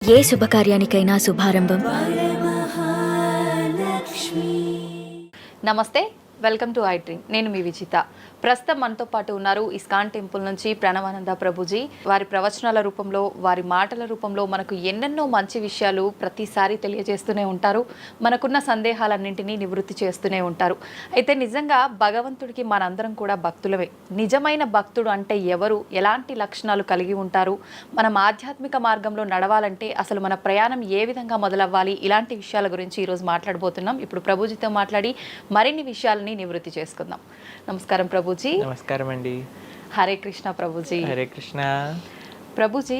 ఏ శుభకార్యానికైనా శుభారంభం. నమస్తే, welcome to I dream. నేను మీ విజిత. ప్రస్తుతం మనతో పాటు ఉన్నారు ఇస్కాన్ టెంపుల్ నుంచి ప్రణవానంద ప్రభుజీ. వారి ప్రవచనాల రూపంలో, వారి మాటల రూపంలో మనకు ఎన్నెన్నో మంచి విషయాలు ప్రతిసారి తెలియజేస్తూనే ఉంటారు. మనకున్న సందేహాలన్నింటినీ నివృత్తి చేస్తూనే ఉంటారు. అయితే నిజంగా భగవంతుడికి మనందరం కూడా భక్తులమే. నిజమైన భక్తుడు అంటే ఎవరు, ఎలాంటి లక్షణాలు కలిగి ఉంటారు, మనం ఆధ్యాత్మిక మార్గంలో నడవాలంటే అసలు మన ప్రయాణం ఏ విధంగా మొదలవ్వాలి, ఇలాంటి విషయాల గురించి ఈరోజు మాట్లాడబోతున్నాం. ఇప్పుడు ప్రభుజీతో మాట్లాడి మరిన్ని విషయాలని నివృత్తి చేసుకుందాం. నమస్కారం ప్రభుజీ. నమస్కారం అండి. హరే కృష్ణ ప్రభుజీ. హరే కృష్ణ ప్రభుజీ.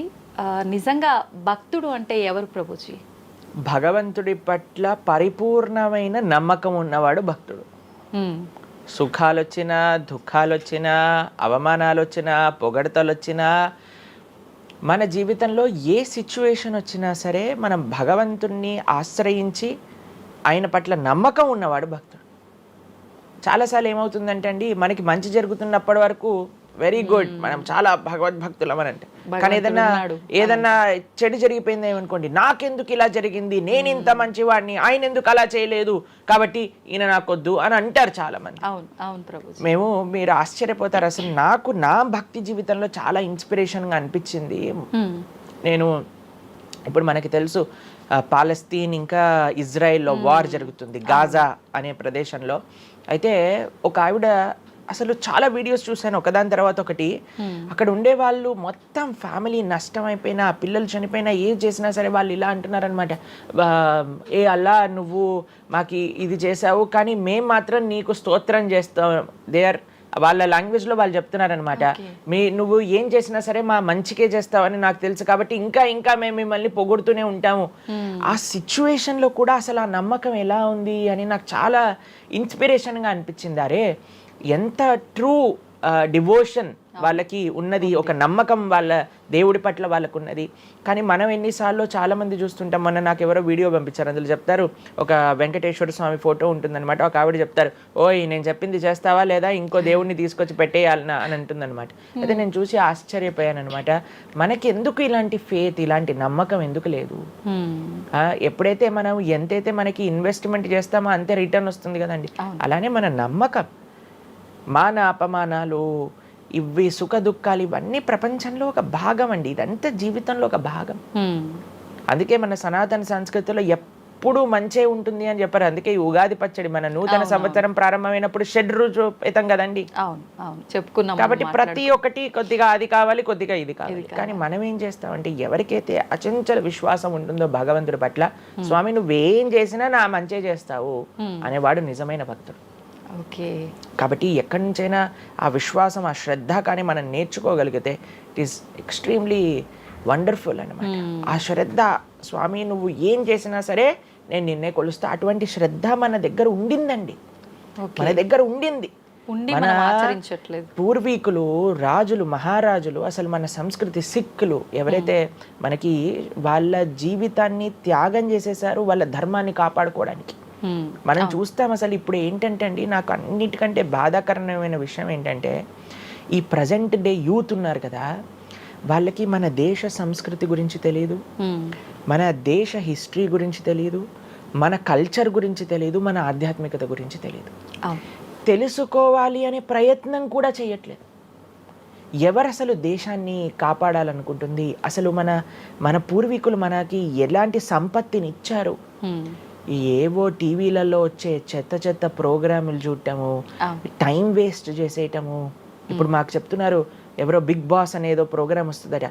నిజంగా భక్తుడు అంటే ఎవరు ప్రభుజీ? భగవంతుడి పట్ల పరిపూర్ణమైన నమ్మకం ఉన్నవాడు భక్తుడు. సుఖాలు వచ్చినా, దుఃఖాలు వచ్చినా, అవమానాలు వచ్చినా, పొగడతలు వచ్చినా, మన జీవితంలో ఏ సిచ్యువేషన్ వచ్చినా సరే మనం భగవంతుణ్ణి ఆశ్రయించి ఆయన పట్ల నమ్మకం ఉన్నవాడు భక్తుడు. చాలాసార్లు ఏమవుతుందంటే అండి, మనకి మంచి జరుగుతున్నప్పటి వరకు వెరీ గుడ్, మనం చాలా భగవద్భక్తులం అని అంటే, కానీ ఏదన్నా చెడు జరిగిపోయింది ఏమనుకోండి, నాకెందుకు ఇలా జరిగింది, నేను ఇంత మంచివాడిని, ఆయన ఎందుకు అలా చేయలేదు, కాబట్టి ఈయన నాకొద్దు అని అంటారు చాలా మంది. మీరు ఆశ్చర్యపోతారు. అసలు నాకు నా భక్తి జీవితంలో చాలా ఇన్స్పిరేషన్గా అనిపించింది. నేను ఇప్పుడు మనకి తెలుసు పాలస్తీన్ ఇంకా ఇజ్రాయెల్లో వార్ జరుగుతుంది, గాజా అనే ప్రదేశంలో. అయితే ఒక ఆవిడ, అసలు చాలా వీడియోస్ చూశాను ఒకదాని తర్వాత ఒకటి, అక్కడ ఉండే వాళ్ళు మొత్తం ఫ్యామిలీ నష్టం అయిపోయినా, పిల్లలు చనిపోయినా, ఏం చేసినా సరే వాళ్ళు ఇలా అంటున్నారనమాట, ఏ అల్లా నువ్వు మాకు ఇది చేసావు కానీ మేము మాత్రం నీకు స్తోత్రం చేస్తాం. వాళ్ళ లాంగ్వేజ్లో వాళ్ళు చెప్తున్నారనమాట, నువ్వు ఏం చేసినా సరే మా మంచికే చేస్తావని నాకు తెలుసు, కాబట్టి ఇంకా ఇంకా మేము మిమ్మల్ని పొగుడుతూనే ఉంటాము. ఆ సిచ్యువేషన్లో కూడా అసలు ఆ నమ్మకం ఎలా ఉంది అని నాకు చాలా ఇన్స్పిరేషన్గా అనిపించింది. అరే ఎంత ట్రూ డివోషన్ వాళ్ళకి ఉన్నది, ఒక నమ్మకం వాళ్ళ దేవుడి పట్ల వాళ్ళకు ఉన్నది. కానీ మనం ఎన్నిసార్లు చాలామంది చూస్తుంటాం. మొన్న నాకు ఎవరో వీడియో పంపించారు, అందులో చెప్తారు, ఒక వెంకటేశ్వర స్వామి ఫోటో ఉంటుందన్నమాట, ఒక ఆవిడ చెప్తారు, ఓయ్ నేను చెప్పింది చేస్తావా లేదా, ఇంకో దేవుడిని తీసుకొచ్చి పెట్టేయాలనా అని అంటుందన్నమాట. అయితే నేను చూసి ఆశ్చర్యపోయాను అనమాట. మనకి ఎందుకు ఇలాంటి ఫేత్, ఇలాంటి నమ్మకం ఎందుకు లేదు? ఎప్పుడైతే మనం ఎంతైతే మనకి ఇన్వెస్ట్మెంట్ చేస్తామో అంతే రిటర్న్ వస్తుంది కదండి. అలానే మన నమ్మకం, మాన అపమానాలు, ఇవి సుఖ దుఃఖాలు, ఇవన్నీ ప్రపంచంలో ఒక భాగం అండి. ఇదంతా జీవితంలో ఒక భాగం. అందుకే మన సనాతన సంస్కృతిలో ఎప్పుడు మంచే ఉంటుంది అని చెప్పారు. అందుకే ఈ ఉగాది పచ్చడి, మన నూతన సంవత్సరం ప్రారంభమైనప్పుడు షడ్రుజోపేతం కదండి, చెప్పుకున్నాం. కాబట్టి ప్రతి ఒక్కటి కొద్దిగా అది కావాలి, కొద్దిగా ఇది కావాలి. కానీ మనం ఏం చేస్తామంటే, ఎవరికైతే అచంచల విశ్వాసం ఉంటుందో భగవంతుడి పట్ల, స్వామి నువ్వేం చేసినా నా మంచే చేస్తావు అనేవాడు నిజమైన భక్తుడు. కాబట్టి ఎక్కడి నుంచైనా ఆ విశ్వాసం, ఆ శ్రద్ధ కానీ మనం నేర్చుకోగలిగితే ఇట్ ఈస్ ఎక్స్ట్రీమ్లీ వండర్ఫుల్ అనమాట. ఆ శ్రద్ధ, స్వామి నువ్వు ఏం చేసినా సరే నేను నిన్నే కొలుస్తా, అటువంటి శ్రద్ధ మన దగ్గర ఉండిందండి, మన దగ్గర ఉండింది. మన పూర్వీకులు, రాజులు, మహారాజులు, అసలు మన సంస్కృతి, సిక్కులు ఎవరైతే మనకి వాళ్ళ జీవితాన్ని త్యాగం చేసేసారు వాళ్ళ ధర్మాన్ని కాపాడుకోవడానికి. మనం చూస్తాం. అసలు ఇప్పుడు ఏంటంటే అండి, నాకు అన్నిటికంటే బాధాకరమైన విషయం ఏంటంటే, ఈ ప్రజెంట్ డే యూత్ ఉన్నారు కదా, వాళ్ళకి మన దేశ సంస్కృతి గురించి తెలియదు, మన దేశ హిస్టరీ గురించి తెలియదు, మన కల్చర్ గురించి తెలియదు, మన ఆధ్యాత్మికత గురించి తెలియదు. తెలుసుకోవాలి అనే ప్రయత్నం కూడా చేయట్లేదు. ఎవరు అసలు దేశాన్ని కాపాడాలనుకుంటుంది? అసలు మన పూర్వీకులు మనకి ఎలాంటి సంపత్తిని ఇచ్చారు? ఏవో టీవీలలో వచ్చే చెత్త ప్రోగ్రాములు చూడటము, టైం వేస్ట్ చేసేయటము. ఇప్పుడు మాకు చెప్తున్నారు, ఎవరో బిగ్ బాస్ అనేదో ప్రోగ్రామ్ వస్తుందట.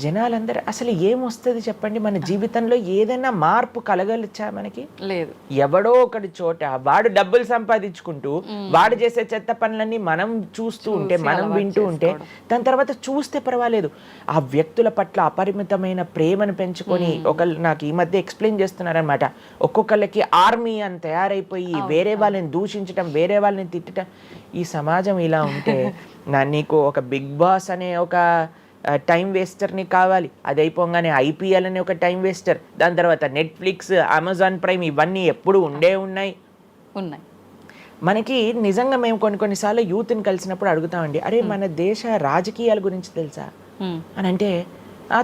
జనాలందరూ అసలు ఏమొస్తుంది చెప్పండి? మన జీవితంలో ఏదైనా మార్పు కలగలిచ్చా? మనకి లేదు. ఎవడో ఒకటి చోట వాడు డబ్బులు సంపాదించుకుంటూ వాడు చేసే చెత్త పనులన్నీ మనం చూస్తూ ఉంటే, మనం వింటూ ఉంటే, దాని తర్వాత చూస్తే పర్వాలేదు, ఆ వ్యక్తుల పట్ల అపరిమితమైన ప్రేమను పెంచుకొని, ఒకళ్ళు నాకు ఈ మధ్య ఎక్స్ప్లెయిన్ చేస్తున్నారనమాట, ఒక్కొక్కళ్ళకి ఆర్మీ అని తయారైపోయి వేరే వాళ్ళని దూషించటం, వేరే వాళ్ళని తిట్టడం. ఈ సమాజం ఇలా ఉంటే నీకు ఒక బిగ్ బాస్ అనే ఒక టైం వేస్టర్ని కావాలి, అది అయిపోగానే ఐపీఎల్ అనే ఒక టైం వేస్టర్, దాని తర్వాత నెట్ఫ్లిక్స్, అమెజాన్ ప్రైమ్, ఇవన్నీ ఎప్పుడు ఉన్నాయి. మనకి నిజంగా మేము కొన్నిసార్లు యూత్ని కలిసినప్పుడు అడుగుతామండి, అరే మన దేశ రాజకీయాల గురించి తెలుసా అని అంటే,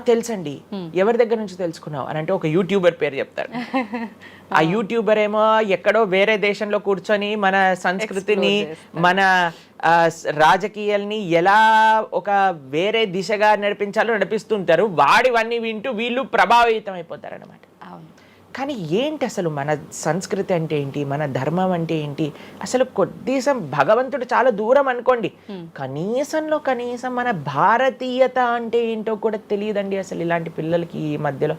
తెలుసండి. ఎవరి దగ్గర నుంచి తెలుసుకున్నావు అని అంటే ఒక యూట్యూబర్ పేరు చెప్తాడు. ఆ యూట్యూబర్ ఏమో ఎక్కడో వేరే దేశంలో కూర్చొని మన సంస్కృతిని, మన రాజకీయాల్ని ఎలా ఒక వేరే దిశగా నడిపించాలో నడిపిస్తుంటారు. వాడివన్నీ వింటూ వీళ్ళు ప్రభావితం అయిపోతారు అనమాట. కానీ ఏంటి అసలు మన సంస్కృతి అంటే ఏంటి, మన ధర్మం అంటే ఏంటి, అసలు కొద్దిసం భగవంతుడు చాలా దూరం అనుకోండి, కనీసంలో కనీసం మన భారతీయత అంటే ఏంటో కూడా తెలియదండి అసలు ఇలాంటి పిల్లలకి. ఈ మధ్యలో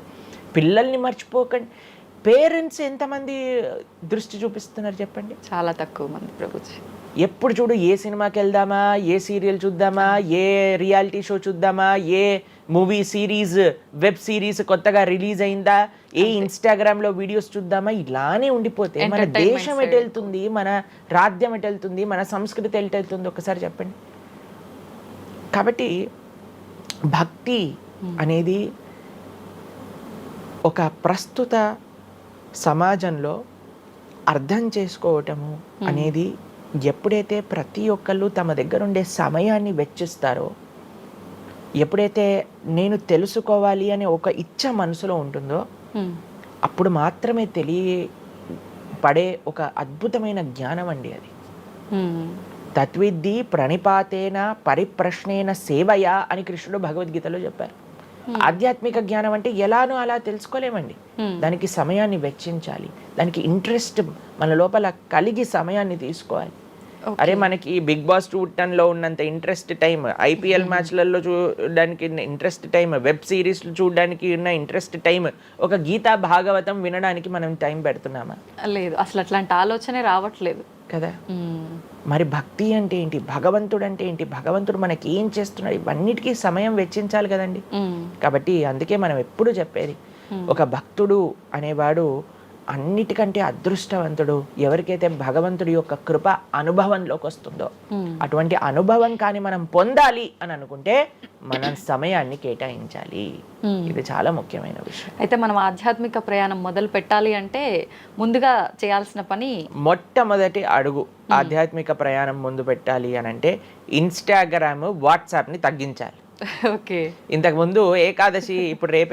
పిల్లల్ని మర్చిపోకండి. పేరెంట్స్ ఎంతమంది దృష్టి చూపిస్తున్నారు చెప్పండి? చాలా తక్కువ మంది ప్రభుజీ. ఎప్పుడు చూడు ఏ సినిమాకి వెళ్దామా, ఏ సీరియల్ చూద్దామా, ఏ రియాలిటీ షో చూద్దామా, ఏ మూవీ సిరీస్, వెబ్ సిరీస్ కొత్తగా రిలీజ్ అయిందా, ఏ ఇన్స్టాగ్రామ్లో వీడియోస్ చూద్దామా, ఇలానే ఉండిపోతే మన దేశం ఎటు వెళ్తుంది, మన రాజ్యం ఎటు వెళ్తుంది, మన సంస్కృతి ఎటు వెళ్తుంది ఒకసారి చెప్పండి. కాబట్టి భక్తి అనేది ఒక ప్రస్తుత సమాజంలో అర్థం చేసుకోవటము అనేది ఎప్పుడైతే ప్రతి ఒక్కళ్ళు తమ దగ్గర ఉండే సమయాన్ని వెచ్చిస్తారో, ఎప్పుడైతే నేను తెలుసుకోవాలి అనే ఒక ఇచ్చ మనసులో ఉంటుందో అప్పుడు మాత్రమే తెలియపడే ఒక అద్భుతమైన జ్ఞానం అండి అది. తత్విద్ధి ప్రణిపాతేన పరిప్రశ్నేన సేవయా అని కృష్ణుడు భగవద్గీతలో చెప్పారు. ఆధ్యాత్మిక జ్ఞానం అంటే ఎలానో అలా తెలుసుకోలేమండి. దానికి సమయాన్ని వెచ్చించాలి, దానికి ఇంట్రెస్ట్ మన లోపల కలిగి సమయాన్ని తీసుకోవాలి. అరే మనకి బిగ్ బాస్ 210లో ఉన్నంత ఇంట్రెస్ట్ టైం, ఐపీఎల్ మ్యాచ్లలో చూడడానికి ఇంట్రెస్ట్ టైం, వెబ్ సిరీస్లు చూడడానికి ఉన్న ఇంట్రెస్ట్ టైం, ఒక గీతా భాగవతం వినడానికి మనం టైం పెడుతున్నామా? లేదు, అసలు అట్లాంటి ఆలోచనే రావట్లేదు కదా. మరి భక్తి అంటే ఏంటి, భగవంతుడు అంటే ఏంటి, భగవంతుడు మనకి ఏం చేస్తున్నాడు, ఇవన్నిటికీ సమయం వెచ్చించాలి కదండి. కాబట్టి అందుకే మనం ఎప్పుడు చెప్పేది, ఒక భక్తుడు అనేవాడు అన్నిటికంటే అదృష్టవంతుడు. ఎవరికైతే భగవంతుడి యొక్క కృప అనుభవంలోకి వస్తుందో, అటువంటి అనుభవం కానీ మనం పొందాలి అని అనుకుంటే మనం సమయాన్ని కేటాయించాలి. ఇది చాలా ముఖ్యమైన విషయం. అయితే మనం ఆధ్యాత్మిక ప్రయాణం మొదలు పెట్టాలి అంటే ముందుగా చేయాల్సిన పని, మొట్టమొదటి అడుగు ఆధ్యాత్మిక ప్రయాణం ముందు పెట్టాలి అని అంటే ఇన్స్టాగ్రామ్, వాట్సాప్ని తగ్గించాలి. ఓకే. ఇంతకు ముందు ఏకాదశి, ఇప్పుడు రేపు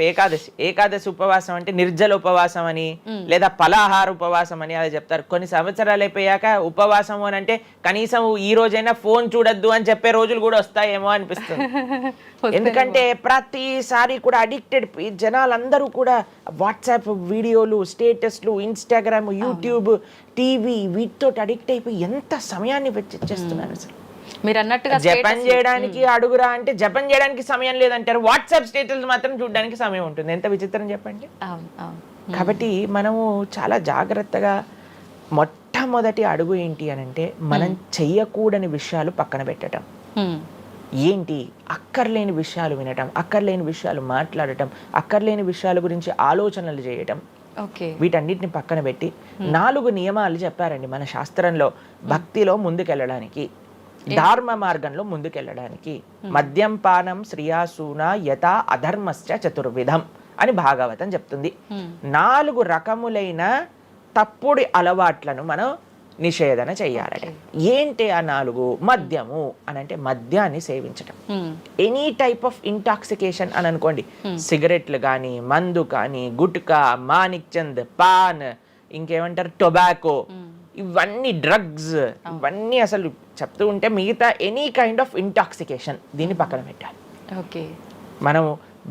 ఏకాదశి ఉపవాసం అంటే నిర్జల ఉపవాసం అని లేదా పలాహార ఉపవాసం అని అలా చెప్తారు. కొన్ని సంవత్సరాలు అయిపోయాక ఉపవాసం అని అంటే కనీసం ఈ రోజైనా ఫోన్ చూడొద్దు అని చెప్పే రోజులు కూడా వస్తాయేమో అనిపిస్తుంది. ఎందుకంటే ప్రతిసారి కూడా అడిక్టెడ్ జనాలందరూ కూడా వాట్సాప్ వీడియోలు, స్టేటస్లు, ఇన్స్టాగ్రామ్, యూట్యూబ్, టీవీ వీటితో అడిక్ట్ అయిపోయి ఎంత సమయాన్ని వెచ్చిస్తున్నారు. అసలు మీరు అన్నట్టుగా జపం చేయడానికి అడుగురా అంటే జపం చేయడానికి సమయం లేదంటారు, వాట్సాప్ స్టేటస్ మాత్రం చూడడానికి సమయం ఉంటుంది. ఎంత విచిత్రం చెప్పండి. కాబట్టి మనము చాలా జాగ్రత్తగా మొట్టమొదటి అడుగు ఏంటి అని అంటే మనం చెయ్యకూడని విషయాలు పక్కన పెట్టడం. ఏంటి? అక్కర్లేని విషయాలు వినటం, అక్కర్లేని విషయాలు మాట్లాడటం, అక్కర్లేని విషయాల గురించి ఆలోచనలు చేయటం. వీటన్నిటిని పక్కన పెట్టి 4 నియమాలు చెప్పారండి మన శాస్త్రంలో భక్తిలో ముందుకెళ్ళడానికి, ధర్మ మార్గంలో ముందుకెళ్ళడానికి. మద్యం పానం శ్రియాసూన యథా అధర్మశ్చ చతుర్విధం అని భాగవతం చెప్తుంది. 4 రకములైన తప్పుడు అలవాట్లను మనం నిషేధన చెయ్యాలట. ఏంటి ఆ 4? మద్యము అని అంటే మద్యాన్ని సేవించటం, ఎనీ టైప్ ఆఫ్ ఇంటాక్సికేషన్ అని అనుకోండి, సిగరెట్లు కానీ, మందు కానీ, గుట్కా, మానిక్ చంద్, పాన్, ఇంకేమంటారు టొబాకో, ఇవన్నీ డ్రగ్స్, ఇవన్నీ అసలు చెప్తూ ఉంటే మిగతా ఎనీ కైండ్ ఆఫ్ ఇంటాక్సికేషన్ దీన్ని పక్కన పెట్టాలి. ఓకే, మనం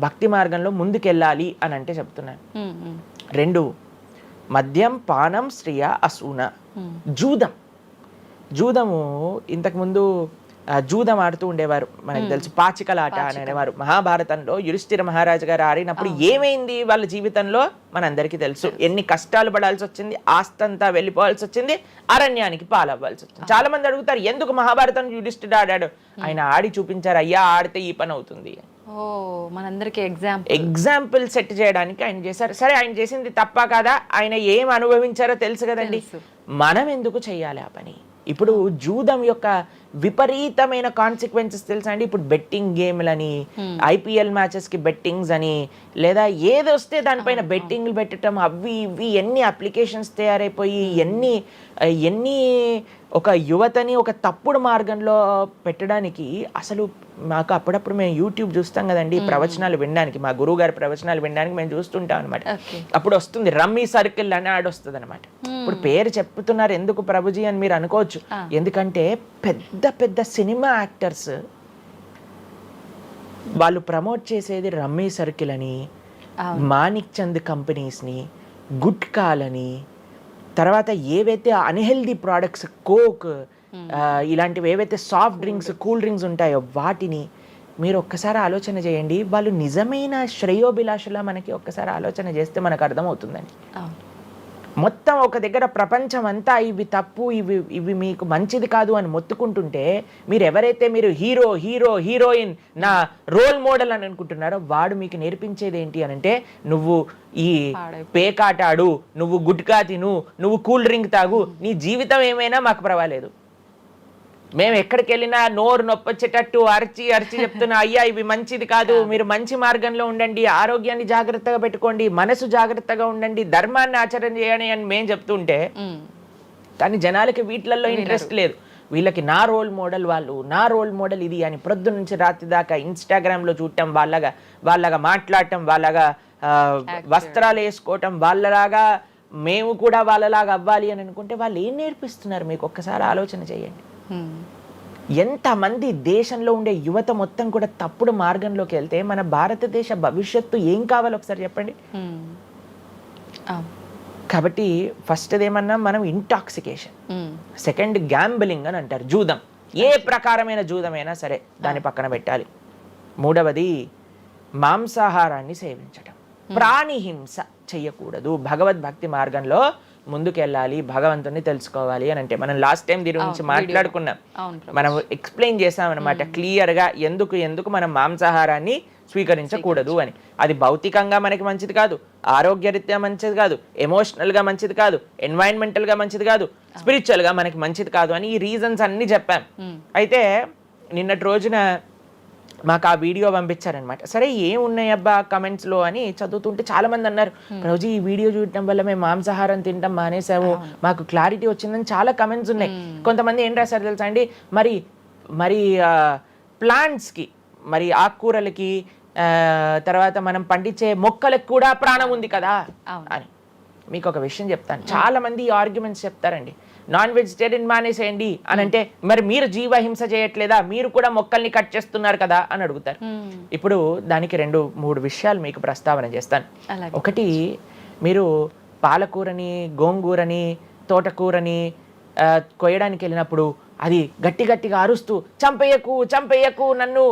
భక్తి మార్గంలో ముందుకెళ్ళాలి అని అంటే చెప్తున్నాను. 2 మద్యం పానం శ్రియ అసూన. జూదము ఇంతకుముందు జూదం ఆడుతూ ఉండేవారు, మనకు తెలుసు పాచికలాట అని అనేవారు. మహాభారతంలో యుధిష్ఠిర మహారాజు గారు ఆడినప్పుడు ఏమైంది వాళ్ళ జీవితంలో మనందరికీ తెలుసు. ఎన్ని కష్టాలు పడాల్సి వచ్చింది, ఆస్తంతా వెళ్ళిపోవాల్సి వచ్చింది, అరణ్యానికి పాలవ్వాల్సి వచ్చింది. చాలా మంది అడుగుతారు ఎందుకు మహాభారతం యుధిష్ఠిరుడు ఆడాడు. ఆయన ఆడి చూపించారు, అయ్యా ఆడితే ఈ పని అవుతుంది. మనందరికీ ఎగ్జాంపుల్ సెట్ చేయడానికి ఆయన చేశారు. సరే, ఆయన చేసింది తప్ప కాదా, ఆయన ఏం అనుభవించారో తెలుసు కదండి. మనం ఎందుకు చెయ్యాలి ఆ పని? ఇప్పుడు జూదం యొక్క విపరీతమైన కాన్సిక్వెన్సెస్ తెలుసా అండి. ఇప్పుడు బెట్టింగ్ గేమ్లని, ఐపీఎల్ మ్యాచెస్కి బెట్టింగ్స్ అని, లేదా ఏది వస్తే దానిపైన బెట్టింగ్లు పెట్టడం, అవి ఇవి ఎన్ని అప్లికేషన్స్ తయారైపోయి ఎన్ని ఒక యువతని ఒక తప్పుడు మార్గంలో పెట్టడానికి. అసలు మాకు అప్పుడప్పుడు మేము యూట్యూబ్ చూస్తాం కదండి ప్రవచనాలు వినడానికి, మా గురువు గారి ప్రవచనాలు వినడానికి మేము చూస్తుంటాం అనమాట. అప్పుడు వస్తుంది రమ్మీ సర్కిల్ అని యాడ్ వస్తుంది అనమాట. ఇప్పుడు పేరు చెప్తున్నారు ఎందుకు ప్రభుజీ అని మీరు అనుకోవచ్చు. ఎందుకంటే పెద్ద పెద్ద సినిమా యాక్టర్స్ వాళ్ళు ప్రమోట్ చేసేది రమ్మీ సర్కిల్ అని, మాణిక్ చంద్ కంపెనీస్ని, గుట్కాలని, తర్వాత ఏవైతే అన్హెల్దీ ప్రోడక్ట్స్ కోక్ ఇలాంటివి ఏవైతే సాఫ్ట్ డ్రింక్స్ కూల్ డ్రింక్స్ ఉంటాయో వాటిని మీరు ఒక్కసారి ఆలోచన చేయండి. వాళ్ళు నిజమైన శ్రేయోభిలాషలా మనకి ఒక్కసారి ఆలోచన చేస్తే మనకు అర్థమవుతుందండి. మొత్తం ఒక దగ్గర ప్రపంచం అంతా ఇవి తప్పు, ఇవి మీకు మంచిది కాదు అని మొత్తుకుంటుంటే మీరు ఎవరైతే మీరు హీరోయిన్ నా రోల్ మోడల్ అని అనుకుంటున్నారో వాడు మీకు నేర్పించేది ఏంటి అని అంటే, నువ్వు ఈ పేకాట ఆడు, నువ్వు గుట్కా తిను, నువ్వు కూల్ డ్రింక్ తాగు, నీ జీవితం ఏమైనా మాకు పర్వాలేదు. మేము ఎక్కడికి వెళ్ళినా నోరు నొప్పొచ్చేటట్టు అరిచి చెప్తున్నా, అయ్యా ఇవి మంచిది కాదు, మీరు మంచి మార్గంలో ఉండండి, ఆరోగ్యాన్ని జాగ్రత్తగా పెట్టుకోండి, మనసు జాగ్రత్తగా ఉండండి, ధర్మాన్ని ఆచరణ చేయండి అని మేము చెప్తుంటే, కానీ జనాలకి వీటిలలో ఇంట్రెస్ట్ లేదు. వీళ్ళకి నా రోల్ మోడల్ వాళ్ళు, నా రోల్ మోడల్ ఇది అని ప్రొద్దు నుంచి రాత్రి దాకా ఇన్స్టాగ్రామ్లో చూడటం, వాళ్ళగా మాట్లాడటం, వాళ్ళగా వస్త్రాలు వేసుకోవటం, వాళ్ళలాగా మేము కూడా వాళ్ళలాగా అవ్వాలి అని అనుకుంటే వాళ్ళు ఏం నేర్పిస్తున్నారు మీకు ఒక్కసారి ఆలోచన చేయండి. ఎంతమంది దేశంలో ఉండే యువత మొత్తం కూడా తప్పుడు మార్గంలోకి వెళ్తే మన భారతదేశ భవిష్యత్తు ఏం కావాలో ఒకసారి చెప్పండి. కాబట్టి ఫస్ట్ ఏమన్నా మనం ఇంటాక్సికేషన్, సెకండ్ గ్యాంబ్లింగ్ అని అంటారు, జూదం, ఏ ప్రకారమైన జూదమైనా సరే దాన్ని పక్కన పెట్టాలి. మూడవది మాంసాహారాన్ని సేవించడం, ప్రాణిహింస చెయ్యకూడదు, భగవద్భక్తి మార్గంలో ముందుకెళ్ళాలి, భగవంతుని తెలుసుకోవాలి అని అంటే. మనం లాస్ట్ టైం దీని గురించి మాట్లాడుకున్నాం, మనం ఎక్స్ప్లెయిన్ చేసాం అనమాట క్లియర్గా ఎందుకు మనం మాంసాహారాన్ని స్వీకరించకూడదు అని. అది భౌతికంగా మనకి మంచిది కాదు, ఆరోగ్యరీత్యా మంచిది కాదు, ఎమోషనల్గా మంచిది కాదు, ఎన్వైరన్మెంటల్గా మంచిది కాదు, స్పిరిచువల్గా మనకి మంచిది కాదు అని ఈ రీజన్స్ అన్ని చెప్పాం. అయితే నిన్నటి రోజున మాకు ఆ వీడియో పంపించారనమాట. సరే ఏమున్నాయి అబ్బా కమెంట్స్లో అని చదువుతుంటే చాలా మంది అన్నారు, రోజు ఈ వీడియో చూడటం వల్ల మేము మాంసాహారం తినటం మానేసాము, మాకు క్లారిటీ వచ్చిందని చాలా కమెంట్స్ ఉన్నాయి. కొంతమంది ఏం రాశారు తెలుసా అండి, మరి ప్లాంట్స్కి, మరి ఆకుకూరలకి, తర్వాత మనం పండించే మొక్కలకు కూడా ప్రాణం ఉంది కదా అని. మీకు ఒక విషయం చెప్తాను, చాలా మంది ఈ ఆర్గ్యుమెంట్స్ చెప్తారండి, నాన్ వెజిటేరియన్ మానేసేయండి అని అంటే, మరి మీరు జీవహింస చేయట్లేదా, మీరు కూడా మొక్కల్ని కట్ చేస్తున్నారు కదా అని అడుగుతారు. ఇప్పుడు దానికి 2-3 విషయాలు మీకు ప్రస్తావన చేస్తాను. ఒకటి, మీరు పాలకూరని, గోంగూరని, తోటకూరని కొయ్యడానికి వెళ్ళినప్పుడు అది గట్టిగా అరుస్తూ చంపేయకు నన్ను,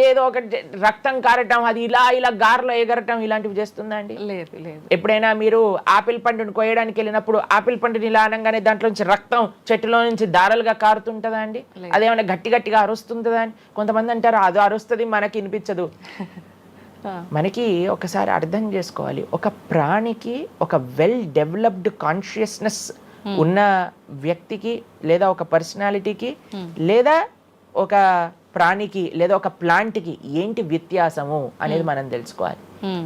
ఏదో ఒక రక్తం కారటం, అది ఇలా గార్లో ఎగరటం, ఇలాంటివి చేస్తుందా అండి? లేదు. ఎప్పుడైనా మీరు ఆపిల్ పండుని కొయ్యడానికి వెళ్ళినప్పుడు ఆపిల్ పండుని ఇలా అనగానే దాంట్లో నుంచి రక్తం చెట్టులో నుంచి దారాలుగా కారుతుంటుందా అండి? అదేమైనా గట్టిగా అరుస్తుందా అని కొంతమంది అంటారు, అది అరుస్తుంది మనకి వినిపించదు. మనకి ఒకసారి అర్థం చేసుకోవాలి, ఒక ప్రాణికి ఒక వెల్ డెవలప్డ్ కాన్షియస్నెస్ ఉన్న వ్యక్తికి, లేదా ఒక పర్సనాలిటీకి, లేదా ఒక ప్రాణికి, లేదా ఒక ప్లాంట్కి ఏంటి వ్యత్యాసము అనేది మనం తెలుసుకోవాలి.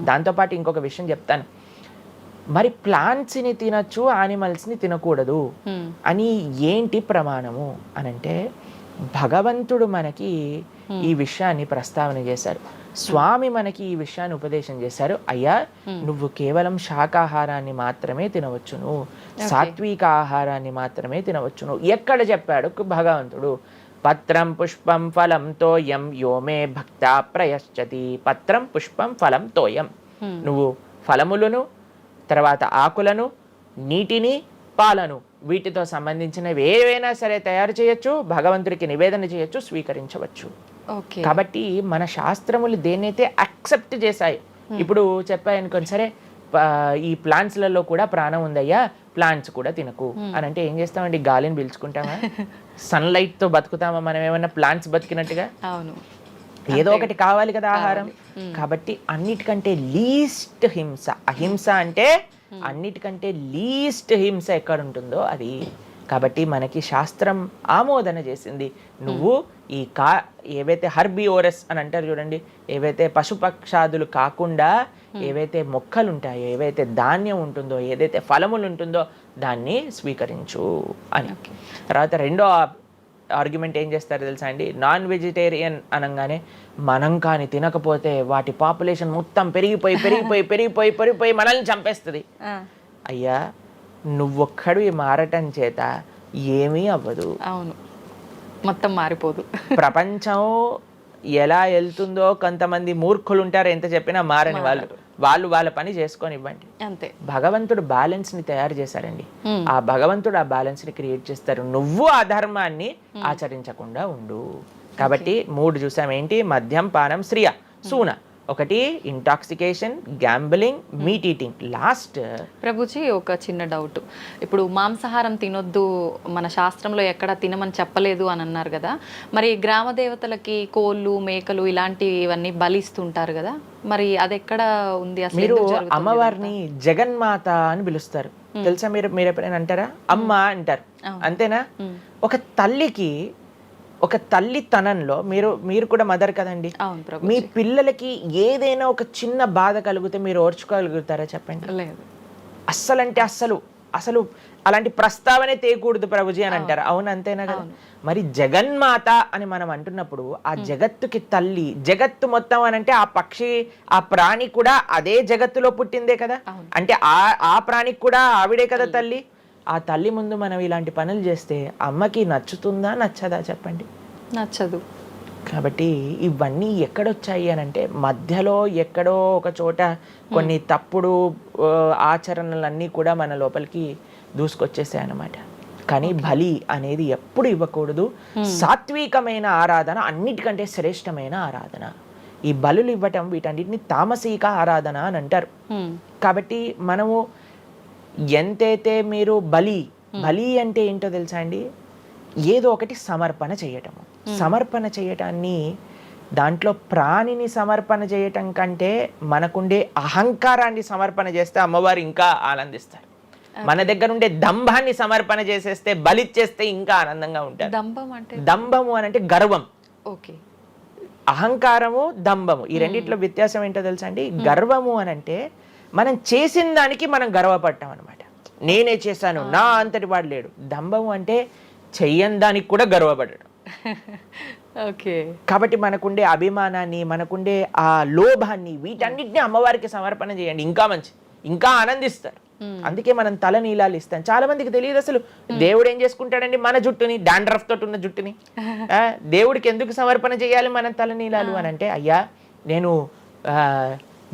దాంతోపాటు ఇంకొక విషయం చెప్తాను, మరి ప్లాంట్స్ని తినచ్చు, యానిమల్స్ని తినకూడదు అని ఏంటి ప్రమాణము అనంటే, భగవంతుడు మనకి ఈ విషయాన్ని ప్రస్తావన చేశారు, స్వామి మనకి ఈ విషయాన్ని ఉపదేశం చేశారు. అయ్యా, నువ్వు కేవలం శాకాహారాన్ని మాత్రమే తినవచ్చును, సాత్విక ఆహారాన్ని మాత్రమే తినవచ్చును. ఎక్కడ చెప్పాడు భగవంతుడు? పత్రం పుష్పం ఫలం తోయం యోమే భక్త ప్రయశ్చతి. పత్రం పుష్పం ఫలం తోయం, నువ్వు ఫలములను, తర్వాత ఆకులను, నీటిని, పాలను, వీటితో సంబంధించినవి ఏవైనా సరే తయారు చేయొచ్చు, భగవంతుడికి నివేదన చేయొచ్చు, స్వీకరించవచ్చు. కాబట్టి మన శాస్త్రములు దేన్నైతే యాక్సెప్ట్ చేశాయి, ఇప్పుడు చెప్పాయనుకోండి, సరే ఈ ప్లాంట్స్లలో కూడా ప్రాణం ఉందయ్యా, ప్లాంట్స్ కూడా తినకు అని అంటే ఏం చేస్తామండి? గాలిని పీల్చుకుంటామా? సన్లైట్ తో బతుకుతామా మనం ఏమన్నా ప్లాంట్స్ బతికినట్టుగా? ఏదో ఒకటి కావాలి కదా ఆహారం. కాబట్టి అన్నిటికంటే లీస్ట్ హింస, అహింస అంటే అన్నిటికంటే లీస్ట్ హింస ఎక్కడ ఉంటుందో అది కాబట్టి మనకి శాస్త్రం ఆమోదన చేసింది. నువ్వు ఈ ఏవైతే హర్బిఓరస్ అని అంటారు చూడండి, ఏవైతే పశుపక్షాదులు కాకుండా ఏవైతే మొక్కలు ఉంటాయో, ఏవైతే ధాన్యం ఉంటుందో, ఏదైతే ఫలములు ఉంటుందో దాన్ని స్వీకరించు అని. తర్వాత రెండో ఆర్గ్యుమెంట్ ఏం చేస్తారు తెలుసా అండి, నాన్ వెజిటేరియన్ అనగానే మనం కానీ తినకపోతే వాటి పాపులేషన్ మొత్తం పెరిగిపోయి పెరిగిపోయి పెరిగిపోయి పెరిగిపోయి మనల్ని చంపేస్తుంది. అయ్యా నువ్వొక్కడు మారటం చేత ఏమీ అవ్వదు. అవును, మొత్తం మారిపోదు. ప్రపంచం ఎలా వెళ్తుందో కొంతమంది మూర్ఖులు ఉంటారు, ఎంత చెప్పినా మారని వాళ్ళు వాళ్ళ పని చేసుకొని ఇవ్వండి అంతే. భగవంతుడు బ్యాలెన్స్ ని తయారు చేశారండి. ఆ భగవంతుడు ఆ బ్యాలెన్స్ ని క్రియేట్ చేస్తారు. నువ్వు ఆ ధర్మాన్ని ఆచరించకుండా ఉండు. కాబట్టి 3 చూసాం ఏంటి, మద్యం, పానం, శ్రియ, సూన. ఒకటి intoxication, gambling, meet eating. Last Prabhuji ఒక చిన్న డౌట్, ఇప్పుడు మాంసాహారం తినొద్దు మన శాస్త్రంలో ఎక్కడ తినమని చెప్పలేదు అని అన్నారు కదా, మరి గ్రామ దేవతలకి కోళ్ళు, మేకలు ఇలాంటివన్నీ బలిస్తుంటారు కదా, మరి అది ఎక్కడ ఉంది అసలు? మీరు అమ్మవారిని జగన్మాత అని పిలుస్తారు తెలుసా? మీరు ఎప్పుడైనా అంటారా? అమ్మ అంటారు, అంతేనా? ఒక తల్లికి, ఒక తల్లితనంలో మీరు కూడా మదర్ కదండి, మీ పిల్లలకి ఏదైనా ఒక చిన్న బాధ కలిగితే మీరు ఓర్చుకోగలుగుతారా చెప్పండి? లేదు. అస్సలంటే అసలు అలాంటి ప్రస్తావనే తేయకూడదు ప్రభుజీ అని అంటారు. అవును, అంతేనా కదా? మరి జగన్మాత అని మనం అంటున్నప్పుడు ఆ జగత్తుకి తల్లి, జగత్తు మొత్తం అని అంటే ఆ పక్షి, ఆ ప్రాణి కూడా అదే జగత్తులో పుట్టిందే కదా. అంటే ఆ ప్రాణికి కూడా ఆవిడే కదా తల్లి. ఆ తల్లి ముందు మనం ఇలాంటి పనులు చేస్తే అమ్మకి నచ్చుతుందా నచ్చదా చెప్పండి? నచ్చదు. కాబట్టి ఇవన్నీ ఎక్కడొచ్చాయి అని అంటే మధ్యలో ఎక్కడో ఒక చోట కొన్ని తప్పుడు ఆచరణలన్నీ కూడా మన లోపలికి దూసుకొచ్చేసాయి అన్నమాట. కానీ బలి అనేది ఎప్పుడు ఇవ్వకూడదు. సాత్వికమైన ఆరాధన అన్నిటికంటే శ్రేష్టమైన ఆరాధన. ఈ బలులు ఇవ్వటం వీటన్నిటిని తామసిక ఆరాధన అని అంటారు. కాబట్టి మనము ఎంతైతే మీరు బలి అంటే ఏంటో తెలుసా అండి, ఏదో ఒకటి సమర్పణ చేయటము. సమర్పణ చేయటాన్ని, దాంట్లో ప్రాణిని సమర్పణ చేయటం కంటే మనకుండే అహంకారాన్ని సమర్పణ చేస్తే అమ్మవారు ఇంకా ఆనందిస్తారు. మన దగ్గర ఉండే దంభాన్ని సమర్పణ చేసేస్తే, బలిచ్చేస్తే ఇంకా ఆనందంగా ఉంటారు. దంభము అని అంటే గర్వం. ఓకే. అహంకారము, దంభము, ఈ రెండిట్లో వ్యత్యాసం ఏంటో తెలుసా అండి? గర్వము అని అంటే మనం చేసిన దానికి మనం గర్వపడటం అనమాట. నేనే చేశాను, నా అంతటి వాడు లేడు. దంభము అంటే చెయ్యని దానికి కూడా గర్వపడడం. ఓకే. కాబట్టి మనకుండే అభిమానాన్ని, మనకుండే ఆ లోభాన్ని, వీటన్నిటిని అమ్మవారికి సమర్పణ చేయండి, ఇంకా మంచి, ఇంకా ఆనందిస్తారు. అందుకే మనం తల నీలాలు ఇస్తాం. చాలా మందికి తెలియదు అసలు దేవుడు ఏం చేసుకుంటాడండి మన జుట్టుని, డాండ్రఫ్ తోటి ఉన్న జుట్టుని. దేవుడికి ఎందుకు సమర్పణ చేయాలి మనం తల నీలాలు అని అంటే, అయ్యా నేను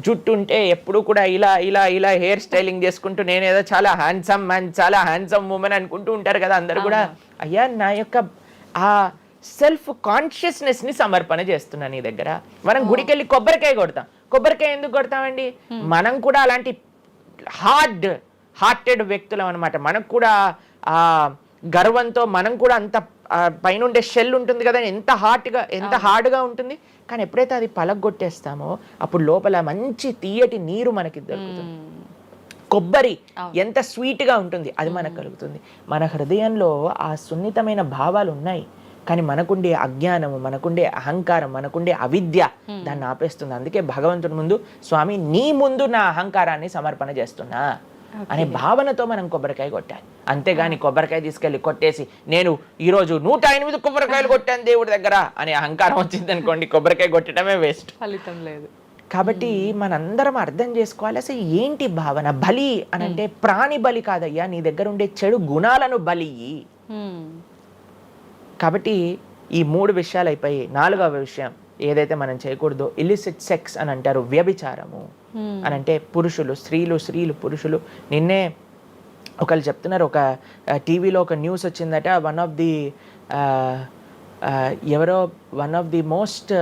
జుట్టు ఉంటే ఎప్పుడు కూడా ఇలా ఇలా ఇలా హెయిర్ స్టైలింగ్ చేసుకుంటూ నేనేదో చాలా హ్యాండ్సమ్ మ్యాన్, చాలా హ్యాండ్సమ్ ఉమెన్ అనుకుంటూ ఉంటారు కదా అందరు కూడా. అయ్యా నా యొక్క ఆ సెల్ఫ్ కాన్షియస్నెస్ ని సమర్పణ చేస్తున్నా నీ దగ్గర. మనం గుడికి వెళ్ళి కొబ్బరికాయ కొడతాం. కొబ్బరికాయ ఎందుకు కొడతామండి? మనం కూడా అలాంటి హార్టెడ్ వ్యక్తులం అనమాట. మనకు కూడా ఆ గర్వంతో మనం కూడా అంత పైన ఉండే షెల్ ఉంటుంది కదా, ఎంత హార్డ్గా ఉంటుంది. కానీ ఎప్పుడైతే అది పలగొట్టేస్తామో అప్పుడు లోపల మంచి తీయటి నీరు మనకి దొరుకుతుంది. కొబ్బరి ఎంత స్వీట్గా ఉంటుంది అది మనకు కలుగుతుంది. మన హృదయంలో ఆ సున్నితమైన భావాలు ఉన్నాయి, కానీ మనకుండే అజ్ఞానము, మనకుండే అహంకారం, మనకుండే అవిద్య దాన్ని ఆపేస్తుంది. అందుకే భగవంతుడి ముందు, స్వామి నీ ముందు నా అహంకారాన్ని సమర్పణ చేస్తున్నా అనే భావనతో మనం కొబ్బరికాయ కొట్టాలి. అంతేగాని కొబ్బరికాయ తీసుకెళ్ళి కొట్టేసి నేను ఈరోజు 108 కొబ్బరికాయలు కొట్టాను దేవుడి దగ్గర అనే అహంకారం వచ్చింది అనుకోండి, కొబ్బరికాయ కొట్టడమే వేస్ట్, ఫలితం లేదు. కాబట్టి మనందరం అర్థం చేసుకోవాలి అసలు ఏంటి భావన. బలి అని అంటే ప్రాణి బలి కాదయ్యా, నీ దగ్గర ఉండే చెడు గుణాలను బలి. కాబట్టి ఈ 3 విషయాలు అయిపోయి 4వ విషయం ఏదైతే మనం చేయకూడదో, ఇలిసిట్ సెక్స్ అని అంటారు, వ్యభిచారము అని అంటే పురుషులు స్త్రీలు, స్త్రీలు పురుషులు. నిన్నే ఒకళ్ళు చెప్తున్నారు, ఒక టీవీలో ఒక న్యూస్ వచ్చిందట, one of the most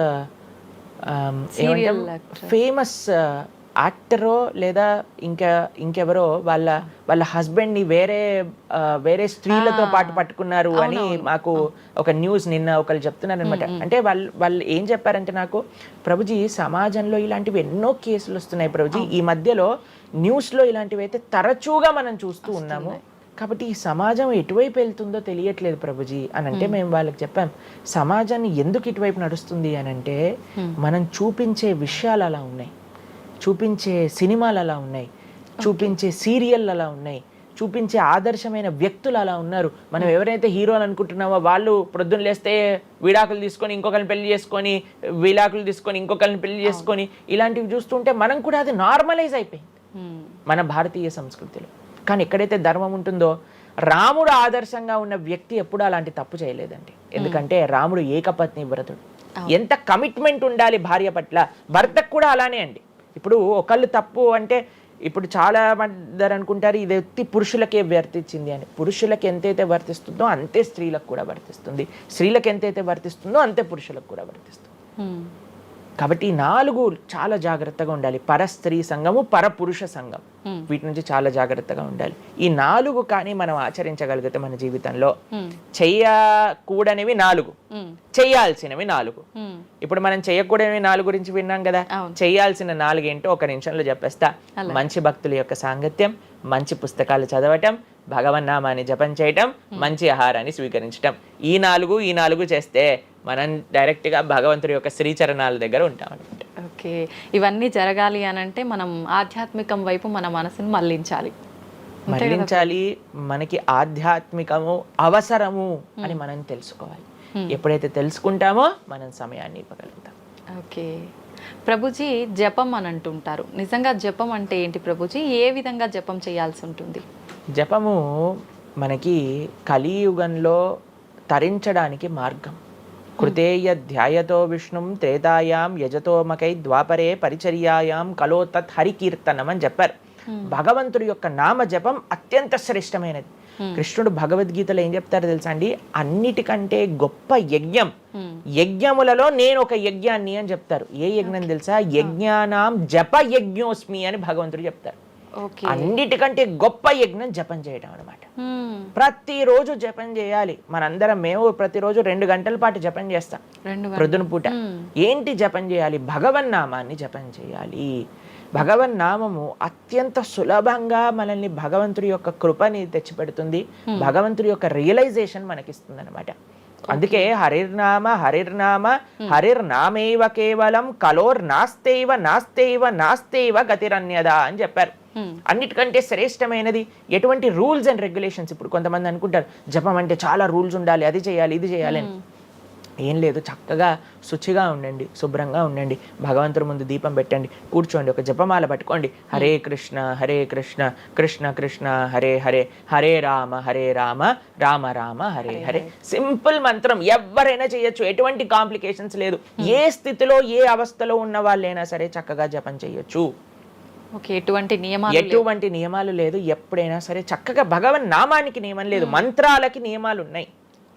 famous యాక్టరో లేదా ఇంకెవరో వాళ్ళ హస్బెండ్ని వేరే స్త్రీలతో పాటు పట్టుకున్నారు అని మాకు ఒక న్యూస్ నిన్న ఒకళ్ళు చెప్తున్నారు అనమాట. అంటే వాళ్ళు ఏం చెప్పారంటే నాకు, ప్రభుజీ సమాజంలో ఇలాంటివి ఎన్నో కేసులు వస్తున్నాయి ప్రభుజీ, ఈ మధ్యలో న్యూస్లో ఇలాంటివి అయితే తరచుగా మనం చూస్తూ ఉన్నాము, కాబట్టి ఈ సమాజం ఎటువైపు వెళ్తుందో తెలియట్లేదు ప్రభుజీ అని అంటే మేము వాళ్ళకి చెప్పాం, సమాజాన్ని ఎందుకు ఇటువైపు నడుస్తుంది అని అంటే మనం చూపించే విషయాలు అలా ఉన్నాయి, చూపించే సినిమాలు అలా ఉన్నాయి, చూపించే సీరియల్ అలా ఉన్నాయి, చూపించే ఆదర్శమైన వ్యక్తులు అలా ఉన్నారు. మనం ఎవరైతే హీరోలు అనుకుంటున్నామో వాళ్ళు ప్రొద్దున లేస్తే విడాకులు తీసుకొని ఇంకొకరిని పెళ్లి చేసుకొని, విడాకులు తీసుకొని ఇంకొకరిని పెళ్లి చేసుకొని, ఇలాంటివి చూస్తుంటే మనం కూడా అది నార్మలైజ్ అయిపోయింది మన భారతీయ సంస్కృతిలో. కానీ ఎక్కడైతే ధర్మం ఉంటుందో, రాముడు ఆదర్శంగా ఉన్న వ్యక్తి ఎప్పుడు అలాంటి తప్పు చేయలేదండి. ఎందుకంటే రాముడు ఏకపత్ని వ్రతుడు. ఎంత కమిట్మెంట్ ఉండాలి భార్య పట్ల, భర్తకు కూడా అలానే అండి. ఇప్పుడు ఒకళ్ళు తప్పు అంటే, ఇప్పుడు చాలా మంది అనుకుంటారు ఇది ఎత్తి పురుషులకే వర్తించింది అని. పురుషులకు ఎంతైతే వర్తిస్తుందో అంతే స్త్రీలకు కూడా వర్తిస్తుంది, స్త్రీలకు ఎంతైతే వర్తిస్తుందో అంతే పురుషులకు కూడా వర్తిస్తుంది. కాబట్టి ఈ 4 చాలా జాగ్రత్తగా ఉండాలి. పర స్త్రీ సంఘము, పర పురుష సంఘం, వీటి నుంచి చాలా జాగ్రత్తగా ఉండాలి. ఈ 4 కానీ మనం ఆచరించగలిగితే మన జీవితంలో, చెయ్యకూడనివి 4, చెయ్యాల్సినవి 4. ఇప్పుడు మనం చెయ్యకూడనివి 4 గురించి విన్నాం కదా, చెయ్యాల్సిన 4 ఏంటో ఒక నిమిషంలో చెప్పేస్తా. మంచి భక్తుల యొక్క సాంగత్యం, మంచి పుస్తకాలు చదవటం, భగవన్నామాన్ని జపం చేయటం, మంచి ఆహారాన్ని స్వీకరించటం. ఈ 4 చేస్తే మనం డైరెక్ట్గా భగవంతుడి యొక్క శ్రీచరణాల దగ్గర ఉంటాం అనమాట. ఓకే, ఇవన్నీ జరగాలి అని అంటే మనం ఆధ్యాత్మికం వైపు మన మనసును మళ్ళించాలి. మనకి ఆధ్యాత్మికము అవసరము అని మనం తెలుసుకోవాలి. ఎప్పుడైతే తెలుసుకుంటామో మనం సమయాన్ని ఇవ్వగలుగుతాం. ఓకే ప్రభుజీ, జపం అని అంటుంటారు. నిజంగా జపం అంటే ఏంటి ప్రభుజీ? ఏ విధంగా జపం చేయాల్సి ఉంటుంది? జపము మనకి కలియుగంలో తరించడానికి మార్గం. కృతేయ ధ్యాయతో విష్ణుం త్రేతాయాం యజతోమకై ద్వాపరే పరిచర్యాయాం కలో తత్ హరికీర్తనం అని చెప్పారు. భగవంతుడి యొక్క నామ జపం అత్యంత శ్రేష్టమైనది. కృష్ణుడు భగవద్గీతలో ఏం చెప్తారో తెలుసా అండి, అన్నిటికంటే గొప్ప యజ్ఞం, యజ్ఞములలో నేను ఒక యజ్ఞాన్ని అని చెప్తారు. ఏ యజ్ఞం తెలుసా? యజ్ఞానాం జప యజ్ఞోస్మి అని భగవంతుడు చెప్తారు. అన్నిటికంటే గొప్ప యజ్ఞం జపం చేయడం అనమాట. ప్రతిరోజు జపం చేయాలి. మేము ప్రతిరోజు 2 గంటల పాటు జపం చేస్తాం ప్రొద్దున పూట. ఏంటి జపం చేయాలి? భగవన్నామాన్ని జపం చేయాలి. భగవన్నామము అత్యంత సులభంగా మనల్ని భగవంతుడి యొక్క కృపని తెచ్చిపెడుతుంది, భగవంతుడి యొక్క రియలైజేషన్ మనకిస్తుంది అనమాట. అందుకే హరిర్నామ హరిర్నామ హరిర్నామేవ కేవలం కలోర్నాస్తేవ గతిరన్యద అని చెప్పారు. అన్నిటికంటే శ్రేష్టమైనది ఎటువంటి రూల్స్ అండ్ రెగ్యులేషన్స్. ఇప్పుడు కొంతమంది అనుకుంటారు జపం అంటే చాలా రూల్స్ ఉండాలి, అది చేయాలి ఇది చేయాలి అని. ఏం లేదు, చక్కగా శుచిగా ఉండండి, శుభ్రంగా ఉండండి, భగవంతుడి ముందు దీపం పెట్టండి, కూర్చోండి, ఒక జపమాల పట్టుకోండి. హరే కృష్ణ కృష్ణ కృష్ణ హరే హరే, హరే రామ రామ రామ హరే హరే. సింపుల్ మంత్రం, ఎవరైనా చేయొచ్చు, ఎటువంటి కాంప్లికేషన్స్ లేదు. ఏ స్థితిలో ఏ అవస్థలో ఉన్న వాళ్ళైనా సరే చక్కగా జపం చేయొచ్చు. ఎటువంటి నియమాలు లేదు. ఎప్పుడైనా సరే చక్కగా భగవన్ నామానికి నియమం లేదు, మంత్రాలకి నియమాలు ఉన్నాయి,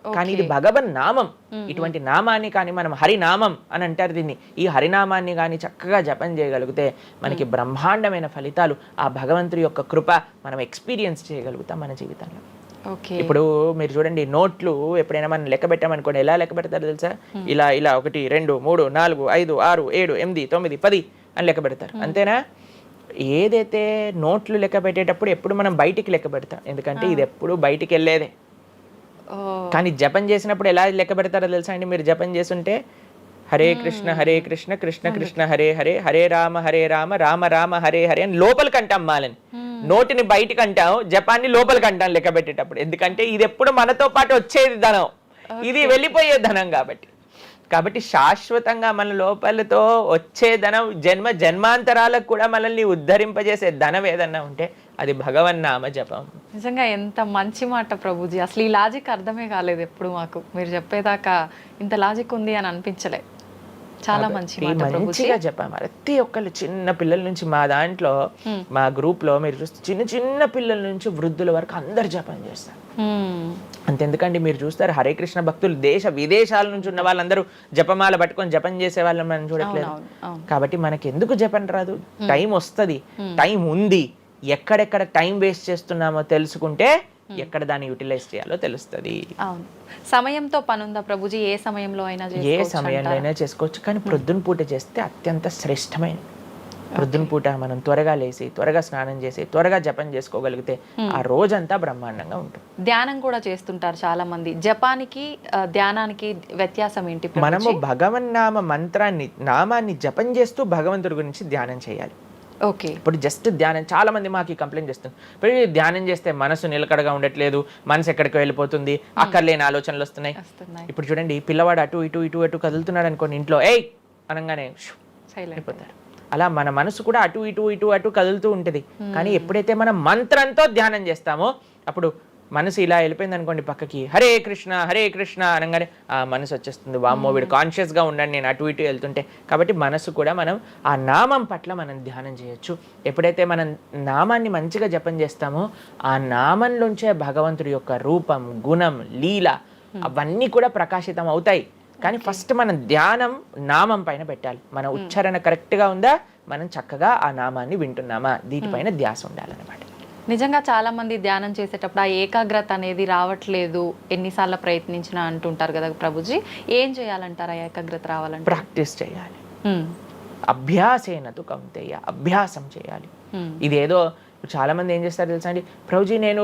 కానీ ఇది భగవన్ నామం. ఇటువంటి నామాన్ని కానీ మనం హరినామం అని అంటారు దీన్ని. ఈ హరినామాన్ని కానీ చక్కగా జపం చేయగలిగితే మనకి బ్రహ్మాండమైన ఫలితాలు, ఆ భగవంతుడి యొక్క కృప మనం ఎక్స్పీరియన్స్ చేయగలుగుతాం మన జీవితంలో. ఇప్పుడు మీరు చూడండి, నోట్లు ఎప్పుడైనా మనం లెక్క పెట్టామనుకోండి, ఎలా లెక్క పెడతారు తెలుసా? ఇలా 1 2 3 4 5 6 7 8 9 10 అని లెక్క పెడతారు, అంతేనా? ఏదైతే నోట్లు లెక్క పెట్టేటప్పుడు ఎప్పుడు మనం బయటికి లెక్క పెడతాం, ఎందుకంటే ఇది ఎప్పుడు బయటికి వెళ్ళేదే. కానీ జపం చేసినప్పుడు ఎలా లెక్క పెడతారో తెలుసా అండి? మీరు జపం చేస్తుంటే హరే కృష్ణ కృష్ణ కృష్ణ హరే హరే, హరే రామ రామ రామ హరే హరే అని లోపలికి అంటాం మాలని. నోటిని బయటికి అంటాం, జపాన్ని లోపలికి అంటాం లెక్క పెట్టేటప్పుడు. ఎందుకంటే ఇది ఎప్పుడు మనతో పాటు వచ్చేది ధనం, ఇది వెళ్ళిపోయే ధనం. కాబట్టి శాశ్వతంగా మన లోపలతో వచ్చే ధనం, జన్మాంతరాలకు కూడా మనల్ని ఉద్ధరింపజేసే ధనం ఏదన్నా ఉంటే అది భగవన్నామ జపం. నిజంగా ఎంత మంచి మాట ప్రభుజీ. అసలు ఈ లాజిక్ అర్థమే కాలేదు ఎప్పుడు మాకు. మీరు చెప్పేదాకా ఇంత లాజిక్ ఉంది అని అనిపించలే. చాలా మంచిగా చెప్పాము. ప్రతి ఒక్కళ్ళు చిన్న పిల్లల నుంచి, మా దాంట్లో మా గ్రూప్ లో మీరు చూస్తే చిన్న పిల్లల నుంచి వృద్ధుల వరకు అందరు జపం చేస్తారు. అంతెందుకండి, మీరు చూస్తారు హరే కృష్ణ భక్తులు దేశ విదేశాల నుంచి ఉన్న వాళ్ళందరూ జపమాల పట్టుకొని జపం చేసే వాళ్ళని మనం చూడట్లేదు. కాబట్టి మనకి ఎందుకు జపం రాదు? టైం వస్తుంది, టైం ఉంది. ఎక్కడెక్కడ టైం వేస్ట్ చేస్తున్నామో తెలుసుకుంటే ఎక్కడ దాన్ని యూటిలైజ్ చేయాలో తెలుస్తుంది. సమయంతో పనుందా ప్రభుజీ? ఏ సమయంలో అయినా చేసుకోవచ్చు, కానీ ప్రొద్దున పూట చేస్తే అత్యంత శ్రేష్టమైనది. ప్రొద్దున పూట మనం త్వరగా లేసి త్వరగా స్నానం చేసి త్వరగా జపం చేసుకోగలిగితే ఆ రోజంతా బ్రహ్మాండంగా ఉంటుంది. ధ్యానం కూడా చేస్తుంటారు చాలా మంది. జపానికి ధ్యానానికి వ్యత్యాసం ఏంటి? మనము భగవన్నామ మంత్రాన్ని నామాన్ని జపం చేస్తూ భగవంతుడి గురించి ధ్యానం చేయాలి. ఓకే. ఇప్పుడు జస్ట్ ధ్యానం, చాలా మంది మాకు ఈ కంప్లైంట్ చేస్తుంది, ఇప్పుడు ధ్యానం చేస్తే మనసు నిలకడగా ఉండట్లేదు, మనసు ఎక్కడికి వెళ్ళిపోతుంది, అక్కర్లేని ఆలోచనలు వస్తున్నాయి. ఇప్పుడు చూడండి, పిల్లవాడు అటు ఇటు ఇటు అటు కదులుతున్నాడు అనుకోండి, ఇంట్లో ఏయ్ అనగానే అయిపోతారు. అలా మన మనసు కూడా అటు ఇటు ఇటు అటు కదులుతూ ఉంటుంది. కానీ ఎప్పుడైతే మనం మంత్రంతో ధ్యానం చేస్తామో అప్పుడు మనసు ఇలా వెళ్ళిపోయింది అనుకోండి పక్కకి, హరే కృష్ణ అనగానే ఆ మనసు వచ్చేస్తుంది, వామ్మో వీడు కాన్షియస్గా ఉండండి నేను అటు ఇటు వెళ్తుంటే. కాబట్టి మనసు కూడా మనం ఆ నామం పట్ల మనం ధ్యానం చేయొచ్చు. ఎప్పుడైతే మనం నామాన్ని మంచిగా జపం చేస్తామో ఆ నామంలోంచే భగవంతుడి యొక్క రూపం, గుణం, లీల అవన్నీ కూడా ప్రకాశితం అవుతాయి. కానీ ఫస్ట్ మనం ధ్యానం నామం పైన పెట్టాలి. మన ఉచ్చారణ కరెక్ట్గా ఉందా, మనం చక్కగా ఆ నామాన్ని వింటున్నామా, దీనిపైన ధ్యాస ఉండాలన్నమాట. నిజంగా చాలా మంది ధ్యానం చేసేటప్పుడు ఆ ఏకాగ్రత అనేది రావట్లేదు, ఎన్నిసార్లు ప్రయత్నించినా అంటుంటారు కదా ప్రభుజీ. ఏం చేయాలంటారు ఆ ఏకాగ్రత రావాలంటే? ప్రాక్టీస్ చేయాలి. అభ్యాసేనతు కౌంతేయ, అభ్యాసం చేయాలి. ఇదేదో చాలా మంది ఏం చేస్తారు తెలుసా అండి, ప్రభుజీ నేను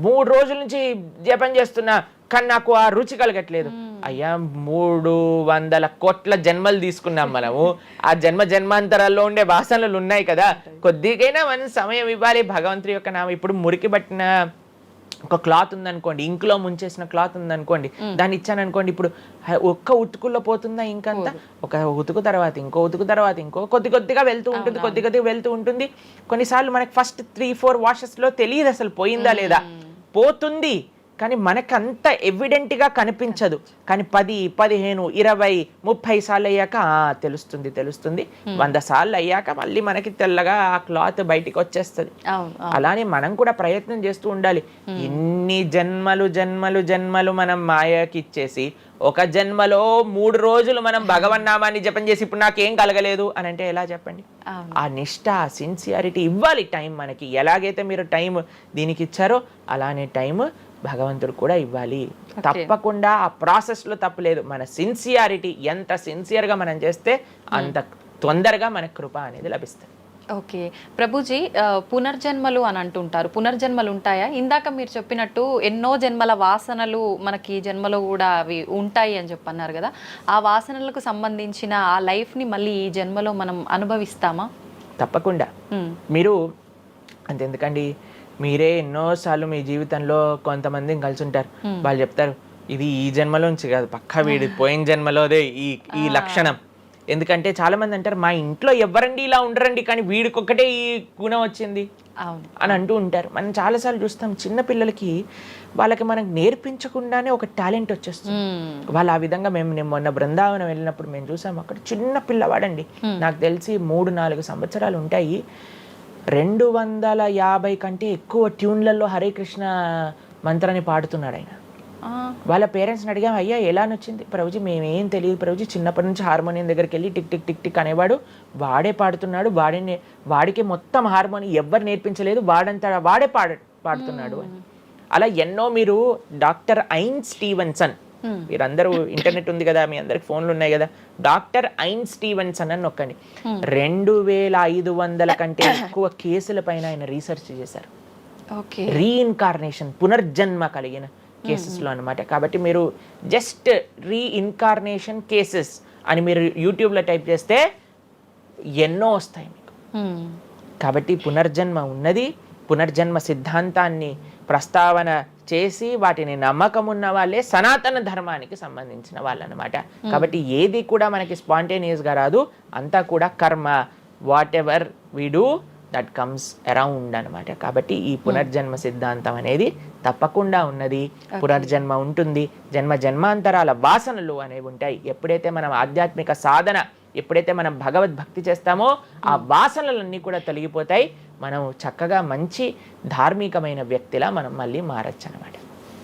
3 రోజుల నుంచి జపం చేస్తున్నా కానీ నాకు ఆ రుచి కలగట్లేదు. అయ్యా 300 కోట్ల జన్మలు తీసుకున్నాం మనము, ఆ జన్మాంతరాల్లో ఉండే వాసనలు ఉన్నాయి కదా, కొద్దిగైనా మనం సమయం ఇవ్వాలి భగవంతుడి యొక్క నామం. ఇప్పుడు మురికి పట్టిన ఒక క్లాత్ ఉందనుకోండి, ఇంకులో ముంచేసిన క్లాత్ ఉందనుకోండి, దాన్ని ఇచ్చాను అనుకోండి, ఇప్పుడు ఒక్క ఉతుకుల్లో పోతుందా ఇంకంతా? ఒక ఉతుకు తర్వాత ఇంకో ఉతుకు తర్వాత ఇంకో కొద్దిగా వెళ్తూ ఉంటుంది, కొద్దిగా వెళ్తూ ఉంటుంది. కొన్నిసార్లు మనకి ఫస్ట్ 3-4 వాషెస్లో తెలియదు అసలు పోయిందా లేదా. పోతుంది కానీ మనకు అంత ఎవిడెంట్గా కనిపించదు. కానీ 10, 15, 20, 30 సార్లు అయ్యాక తెలుస్తుంది. 100 సార్లు అయ్యాక మళ్ళీ మనకి తెల్లగా ఆ క్లాత్ బయటికి వచ్చేస్తుంది. అలానే మనం కూడా ప్రయత్నం చేస్తూ ఉండాలి. ఎన్ని జన్మలు మనం మాయకి ఇచ్చేసి ఒక జన్మలో 3 రోజులు మనం భగవన్నామాన్ని జపం చేసి ఇప్పుడు నాకేం కలగలేదు అని అంటే ఎలా చెప్పండి? ఆ నిష్ఠ, ఆ సిన్సియారిటీ ఇవ్వాలి టైం మనకి. ఎలాగైతే మీరు టైం దీనికి ఇచ్చారో అలానే టైం భగవంతుడు కూడా ఇవ్వాలి. తప్పకుండా ఆ ప్రాసెస్లో తప్పులేదు. మన సిన్సియారిటీ ఎంత సిన్సియర్గా మనం చేస్తే అంత తొందరగా మనకు కృప అనేది లభిస్తుంది. ఓకే ప్రభుజీ, పునర్జన్మలు అని అంటుంటారు. పునర్జన్మలు ఉంటాయా? ఇందాక మీరు చెప్పినట్టు ఎన్నో జన్మల వాసనలు మనకి ఈ జన్మలో కూడా అవి ఉంటాయి అని చెప్పన్నారు కదా, ఆ వాసనలకు సంబంధించిన ఆ లైఫ్ని మళ్ళీ ఈ జన్మలో మనం అనుభవిస్తామా? తప్పకుండా. మీరు అంతెందుకండి, మీరే ఎన్నోసార్లు మీ జీవితంలో కొంతమందిని కలిసి ఉంటారు. వాళ్ళు చెప్తారు ఇది ఈ జన్మలోంచి కాదు, పక్కా వీడి పోయిన జన్మలోదే ఈ లక్షణం. ఎందుకంటే చాలా మంది అంటారు మా ఇంట్లో ఎవరండి ఇలా ఉండరండి కానీ వీడికొక్కటే ఈ గుణం వచ్చింది అని అంటూ ఉంటారు. మనం చాలాసార్లు చూస్తాం చిన్న పిల్లలకి వాళ్ళకి మనకు నేర్పించకుండానే ఒక టాలెంట్ వచ్చేస్తుంది. వాళ్ళు ఆ విధంగా నేను మొన్న బృందావనం వెళ్ళినప్పుడు మేము చూసాం, అక్కడ చిన్న పిల్లవాడండి, నాకు తెలిసి 3-4 సంవత్సరాలు ఉంటాయి, 250 కంటే ఎక్కువ ట్యూన్లలో హరే కృష్ణ మంత్రాన్ని పాడుతున్నాడు ఆయన. వాళ్ళ పేరెంట్స్ని అడిగాం, అయ్యా ఎలా నచ్చింది? ప్రభుజీ మేమేం తెలియదు ప్రభుజీ, చిన్నప్పటి నుంచి హార్మోనియం దగ్గరికి వెళ్ళి టిక్ టిక్ టిక్ టిక్ అనేవాడు, వాడే పాడుతున్నాడు, వాడికి మొత్తం హార్మోనియం ఎవ్వరు నేర్పించలేదు, వాడే పాడుతున్నాడు అని. అలా ఎన్నో. మీరు డాక్టర్ ఐన్ స్టీవెన్సన్, మీరందరూ ఇంటర్నెట్ ఉంది కదా, మీ అందరికి ఫోన్లు ఉన్నాయి కదా, డాక్టర్ ఐన్ స్టీవెన్సన్ అని నొక్కండి. 2500 కంటే ఎక్కువ కేసుల పైన ఆయన రీసెర్చ్ చేశారు. రీఇన్కార్నేషన్, పునర్జన్మ కలిగిన కేసెస్లో అనమాట. కాబట్టి మీరు జస్ట్ రీఇన్కార్నేషన్ కేసెస్ అని మీరు యూట్యూబ్లో టైప్ చేస్తే ఎన్నో వస్తాయి మీకు. కాబట్టి పునర్జన్మ ఉన్నది. పునర్జన్మ సిద్ధాంతాన్ని ప్రస్తావన చేసి వాటిని నమ్మకం ఉన్న వాళ్ళే సనాతన ధర్మానికి సంబంధించిన వాళ్ళు అనమాట. కాబట్టి ఏది కూడా మనకి స్పాంటేనియస్గా రాదు, అంతా కూడా కర్మ. What ever we do that comes around అనమాట. కాబట్టి ఈ పునర్జన్మ సిద్ధాంతం అనేది తప్పకుండా ఉన్నది. పునర్జన్మ ఉంటుంది, జన్మాంతరాల వాసనలు అనేవి ఉంటాయి. ఎప్పుడైతే మనం ఆధ్యాత్మిక సాధన, ఎప్పుడైతే మనం భగవద్భక్తి చేస్తామో ఆ వాసనలన్నీ కూడా తొలగిపోతాయి. మనం చక్కగా మంచి ధార్మికమైన వ్యక్తిలా మనం మళ్ళీ మారచ్చు అనమాట.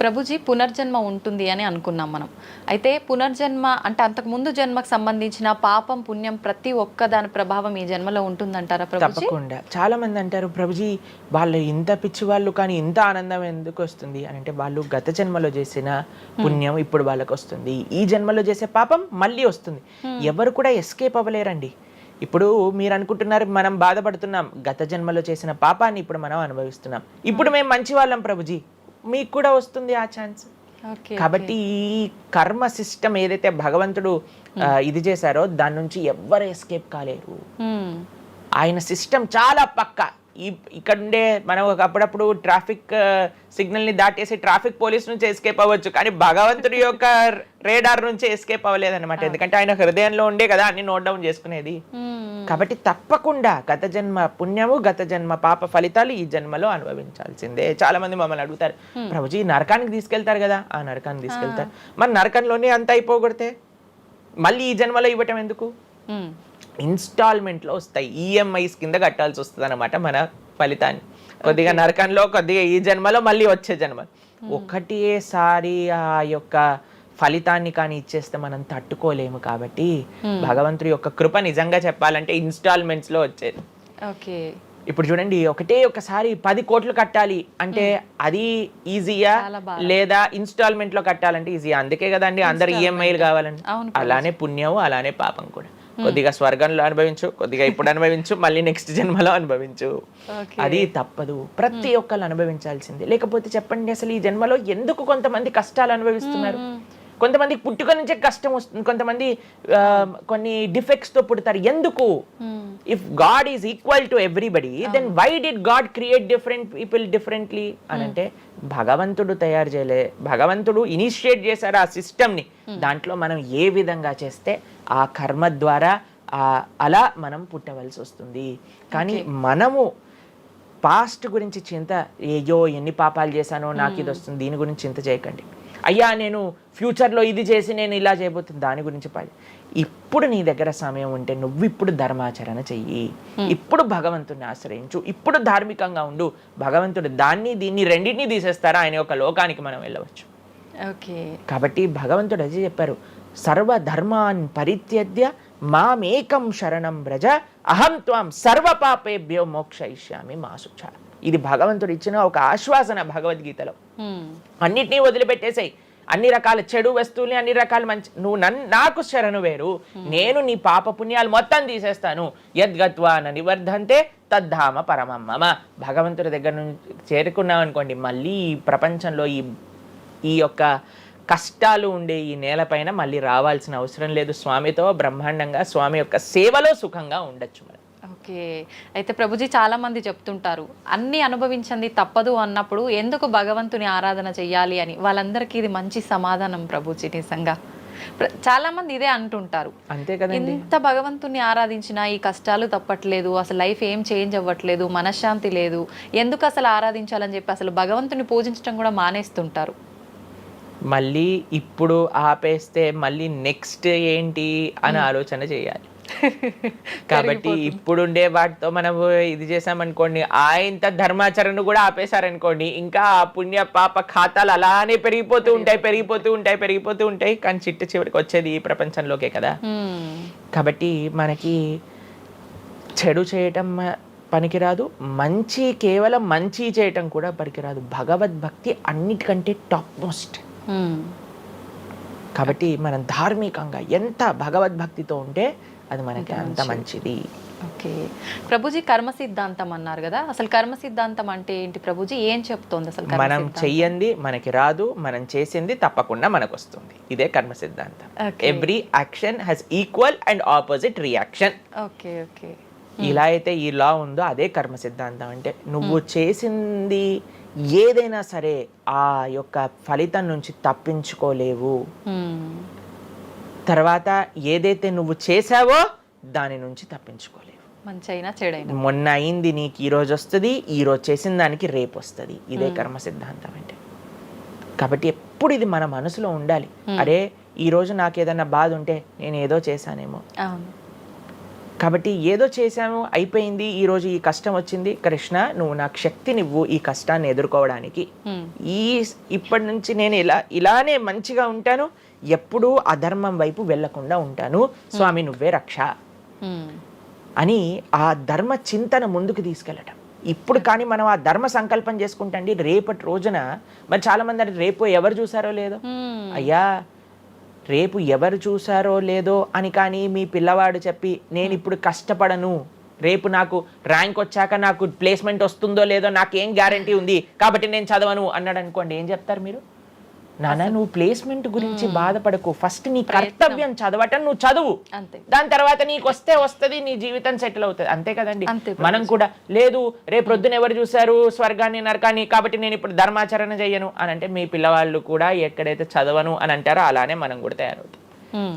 ప్రభుజీ, పునర్జన్మ ఉంటుంది అని అనుకున్నాం మనం. అయితే పునర్జన్మ అంటే అంతకుముందు జన్మకు సంబంధించిన పాపం పుణ్యం ప్రతి ఒక్క దాని ప్రభావం ఈ జన్మలో ఉంటుందంటారా ప్రభుజీ? తప్పకుండా. చాలా మంది అంటారు ప్రభుజీ వాళ్ళు ఇంత పిచ్చి వాళ్ళు కానీ ఇంత ఆనందం ఎందుకు వస్తుంది అని అంటే, వాళ్ళు గత జన్మలో చేసిన పుణ్యం ఇప్పుడు వాళ్ళకి వస్తుంది, ఈ జన్మలో చేసే పాపం మళ్ళీ వస్తుంది. ఎవరు కూడా ఎస్కేప్ అవ్వలేరండి. ఇప్పుడు మీరు అనుకుంటున్నారు మనం బాధపడుతున్నాం, గత జన్మలో చేసిన పాపాన్ని ఇప్పుడు మనం అనుభవిస్తున్నాం, ఇప్పుడు మేము మంచి వాళ్ళం ప్రభుజీ, మీకు కూడా వస్తుంది ఆ ఛాన్స్. కాబట్టి ఈ కర్మ సిస్టమ్ ఏదైతే భగవంతుడు ఇది చేశారో దాని నుంచి ఎవ్వరు ఎస్కేప్ కాలేరు. ఆయన సిస్టమ్ చాలా పక్కా. ఇక్కడ ఉండే మనం అప్పుడప్పుడు ట్రాఫిక్ సిగ్నల్ ని దాటేసి ట్రాఫిక్ పోలీస్ నుంచి ఎస్కేప్ అవ్వచ్చు, కానీ భగవంతుడి యొక్క రేడార్ నుంచి ఎస్కేప్ అవ్వలేదన్నమాట. ఎందుకంటే ఆయన హృదయంలో ఉండే కదా అన్ని నోట్ డౌన్ చేసుకునేది. కాబట్టి తప్పకుండా గత జన్మ పుణ్యము గత జన్మ పాప ఫలితాలు ఈ జన్మలో అనుభవించాల్సిందే. చాలా మంది మమ్మల్ని అడుగుతారు, ప్రభుజీ నరకానికి తీసుకెళ్తారు కదా. ఆ నరకానికి తీసుకెళ్తారు, మరి నరకంలోనే అంత అయిపోగొడితే మళ్ళీ ఈ జన్మలో ఇవ్వటం ఎందుకు? ఇన్స్టాల్మెంట్లో వస్తాయి, ఈఎంఐస్ కింద కట్టాల్సి వస్తుంది అనమాట మన ఫలితాన్ని. కొద్దిగా నరకంలో, కొద్దిగా ఈ జన్మలో, మళ్ళీ వచ్చే జన్మ. ఒకటేసారి ఆ యొక్క ఫలితాన్ని కానీ ఇచ్చేస్తే మనం తట్టుకోలేము. కాబట్టి భగవంతుడి యొక్క కృప నిజంగా చెప్పాలంటే ఇన్స్టాల్మెంట్స్ లో వచ్చేది. ఇప్పుడు చూడండి, ఒకసారి 10 కోట్లు కట్టాలి అంటే అది ఈజీయా, లేదా ఇన్స్టాల్మెంట్ లో కట్టాలంటే ఈజీయా? అందుకే కదండి అందరు ఈఎంఐలు కావాలండి. అలానే పుణ్యం, అలానే పాపం కూడా. కొద్దిగా స్వర్గంలో అనుభవించు, కొద్దిగా ఇప్పుడు అనుభవించు, మళ్ళీ నెక్స్ట్ జన్మలో అనుభవించు. అది తప్పదు, ప్రతి ఒక్కళ్ళు అనుభవించాల్సిందే. లేకపోతే చెప్పండి, అసలు ఈ జన్మలో ఎందుకు కొంతమంది కష్టాలు అనుభవిస్తున్నారు? కొంతమందికి పుట్టుక నుంచే కష్టం వస్తుంది, కొంతమంది కొన్ని డిఫెక్ట్స్ తో పుడతారు. ఎందుకు? If God is equal to everybody, then why did God create different people differently అని అంటే భగవంతుడు తయారు చేయలే, భగవంతుడు ఇనిషియేట్ చేశారు ఆ సిస్టమ్ ని. దాంట్లో మనం ఏ విధంగా చేస్తే ఆ కర్మ ద్వారా అలా మనం పుట్టవలసి వస్తుంది. కానీ మనము పాస్ట్ గురించి చింత, ఏయో ఎన్ని పాపాలు చేశానో నాకు ఇది వస్తుంది, దీని గురించి చింత చేయకండి. అయ్యా నేను ఫ్యూచర్లో ఇది చేసి నేను ఇలా చేయబోతుంది, దాని గురించి ఇప్పుడు నీ దగ్గర సమయం ఉంటే నువ్వు ఇప్పుడు ధర్మాచరణ చెయ్యి, ఇప్పుడు భగవంతుడిని ఆశ్రయించు, ఇప్పుడు ధార్మికంగా ఉండు. భగవంతుడు దీన్ని రెండింటినీ తీసేస్తారా, ఆయన యొక్క లోకానికి మనం వెళ్ళవచ్చు. కాబట్టి భగవంతుడు అదే చెప్పారు, సర్వధర్మాన్ పరిత్యజ్య మామేకం శరణం వ్రజ అహం త్వాం సర్వ పాపేభ్యో మోక్షయిష్యామి మా శుచ. ఇది భగవంతుడు ఇచ్చిన ఒక ఆశ్వాసన భగవద్గీతలో. అన్నిటినీ వదిలిపెట్టేసాయి, అన్ని రకాల చెడు వస్తువుల్ని, అన్ని రకాల మంచి, నువ్వు నాకు శరణు వేరు, నేను నీ పాప పుణ్యాలు మొత్తం తీసేస్తాను. యద్గత్వా న నివర్ధంతే తద్ధామ పరమం మమ. భగవంతుడి దగ్గర నుంచి చేరుకున్నాం అనుకోండి, మళ్ళీ ఈ ప్రపంచంలో ఈ యొక్క కష్టాలు ఉండే ఈ నేలపైన మళ్ళీ రావాల్సిన అవసరం లేదు. స్వామితో బ్రహ్మాండంగా స్వామి యొక్క సేవలో సుఖంగా ఉండొచ్చు మనం. అయితే ప్రభుజీ చాలా మంది చెప్తుంటారు, అన్ని అనుభవించింది తప్పదు అన్నప్పుడు ఎందుకు భగవంతుని ఆరాధన చెయ్యాలి అని. వాళ్ళందరికీ ఇది మంచి సమాధానం ప్రభుజీ. నిజంగా చాలా మంది ఇదే అంటుంటారు, అంతే కదా, ఎంత భగవంతుని ఆరాధించినా ఈ కష్టాలు తప్పట్లేదు, అసలు లైఫ్ ఏం చేంజ్ అవ్వట్లేదు, మనశ్శాంతి లేదు, ఎందుకు అసలు ఆరాధించాలని చెప్పి అసలు భగవంతుని పూజించడం కూడా మానేస్తుంటారు. మళ్ళీ ఇప్పుడు ఆపేస్తే మళ్ళీ నెక్స్ట్ ఏంటి అని ఆలోచన చేయాలి. కాబట్టి ఇప్పుడుండే వాటితో మనం ఇది చేసామనుకోండి, ఇంత ధర్మాచరణ కూడా ఆపేశారనుకోండి, ఇంకా ఆ పుణ్య పాప ఖాతాలు అలానే పెరిగిపోతూ ఉంటాయి. కానీ చివరికి వచ్చేది ఈ ప్రపంచంలోకే కదా. కాబట్టి మనకి చెడు చేయటం పనికిరాదు, కేవలం మంచి చేయటం కూడా పనికిరాదు. భగవద్భక్తి అన్నిటికంటే టాప్ మోస్ట్. కాబట్టి మనం ధార్మికంగా ఎంత భగవద్భక్తితో ఉంటే అది మనకి అంత మంచిది. ప్రభుజీ కర్మ సిద్ధాంతం అన్నారు కదా, అసలు కర్మ సిద్ధాంతం అంటే ఏంటి ప్రభుజీ? ఏం చెప్తోంది అసలు? మనం చెయ్యంది మనకి రాదు, మనం చేసింది తప్పకుండా మనకు వస్తుంది. ఇదే కర్మ సిద్ధాంతం. Every action has equal and opposite reaction. ఇలా అయితే ఈ లా ఉందో అదే కర్మ సిద్ధాంతం. అంటే నువ్వు చేసింది ఏదైనా సరే ఆ యొక్క ఫలితం నుంచి తప్పించుకోలేవు. తర్వాత ఏదైతే నువ్వు చేసావో దాని నుంచి తప్పించుకోలేవు. మంచైనా చెడైనా, మొన్న అయింది నీకు ఈ రోజు వస్తుంది, ఈ రోజు చేసిన దానికి రేపు వస్తుంది. ఇదే కర్మ సిద్ధాంతం అంటే. కాబట్టి ఎప్పుడు ఇది మన మనసులో ఉండాలి. అరే ఈ రోజు నాకు ఏదైనా బాధ ఉంటే నేను ఏదో చేశానేమో, కాబట్టి ఏదో చేశాను అయిపోయింది, ఈ రోజు ఈ కష్టం వచ్చింది, కృష్ణ నువ్వు నాకు శక్తినివ్వు ఈ కష్టాన్ని ఎదుర్కోవడానికి. ఇప్పటి నుంచి నేను ఇలానే మంచిగా ఉంటాను, ఎప్పుడూ అధర్మం వైపు వెళ్లకుండా ఉంటాను, స్వామి నువ్వే రక్ష అని ఆ ధర్మ చింతన ముందుకు తీసుకెళ్ళటం. ఇప్పుడు కానీ మనం ఆ ధర్మ సంకల్పం చేసుకుంటండి, రేపటి రోజున మరి చాలా మంది రేపు ఎవరు చూసారో లేదో, అయ్యా రేపు ఎవరు చూసారో లేదో అని కానీ మీ పిల్లవాడు చెప్పి నేను ఇప్పుడు కష్టపడను, రేపు నాకు ర్యాంక్ వచ్చాక నాకు ప్లేస్మెంట్ వస్తుందో లేదో నాకేం గ్యారంటీ ఉంది కాబట్టి నేను చదవను అన్నాడు అనుకోండి, ఏం చెప్తారు మీరు? నాన్న నువ్వు ప్లేస్మెంట్ గురించి బాధపడకు, ఫస్ట్ నీ కర్తవ్యం చదవటం నువ్వు చదువు, దాని తర్వాత నీకు వస్తుంది, నీ జీవితం సెటిల్ అవుతుంది, అంతే కదండి. మనం కూడా లేదు రేపు ప్రొద్దున ఎవరు చూసారు స్వర్గాన్ని నరకాన్ని కాబట్టి నేను ఇప్పుడు ధర్మాచరణ చెయ్యను అని అంటే మీ పిల్లవాళ్ళు కూడా ఎక్కడైతే చదవను అని అంటారో అలానే మనం కూడా తయారవుతాం.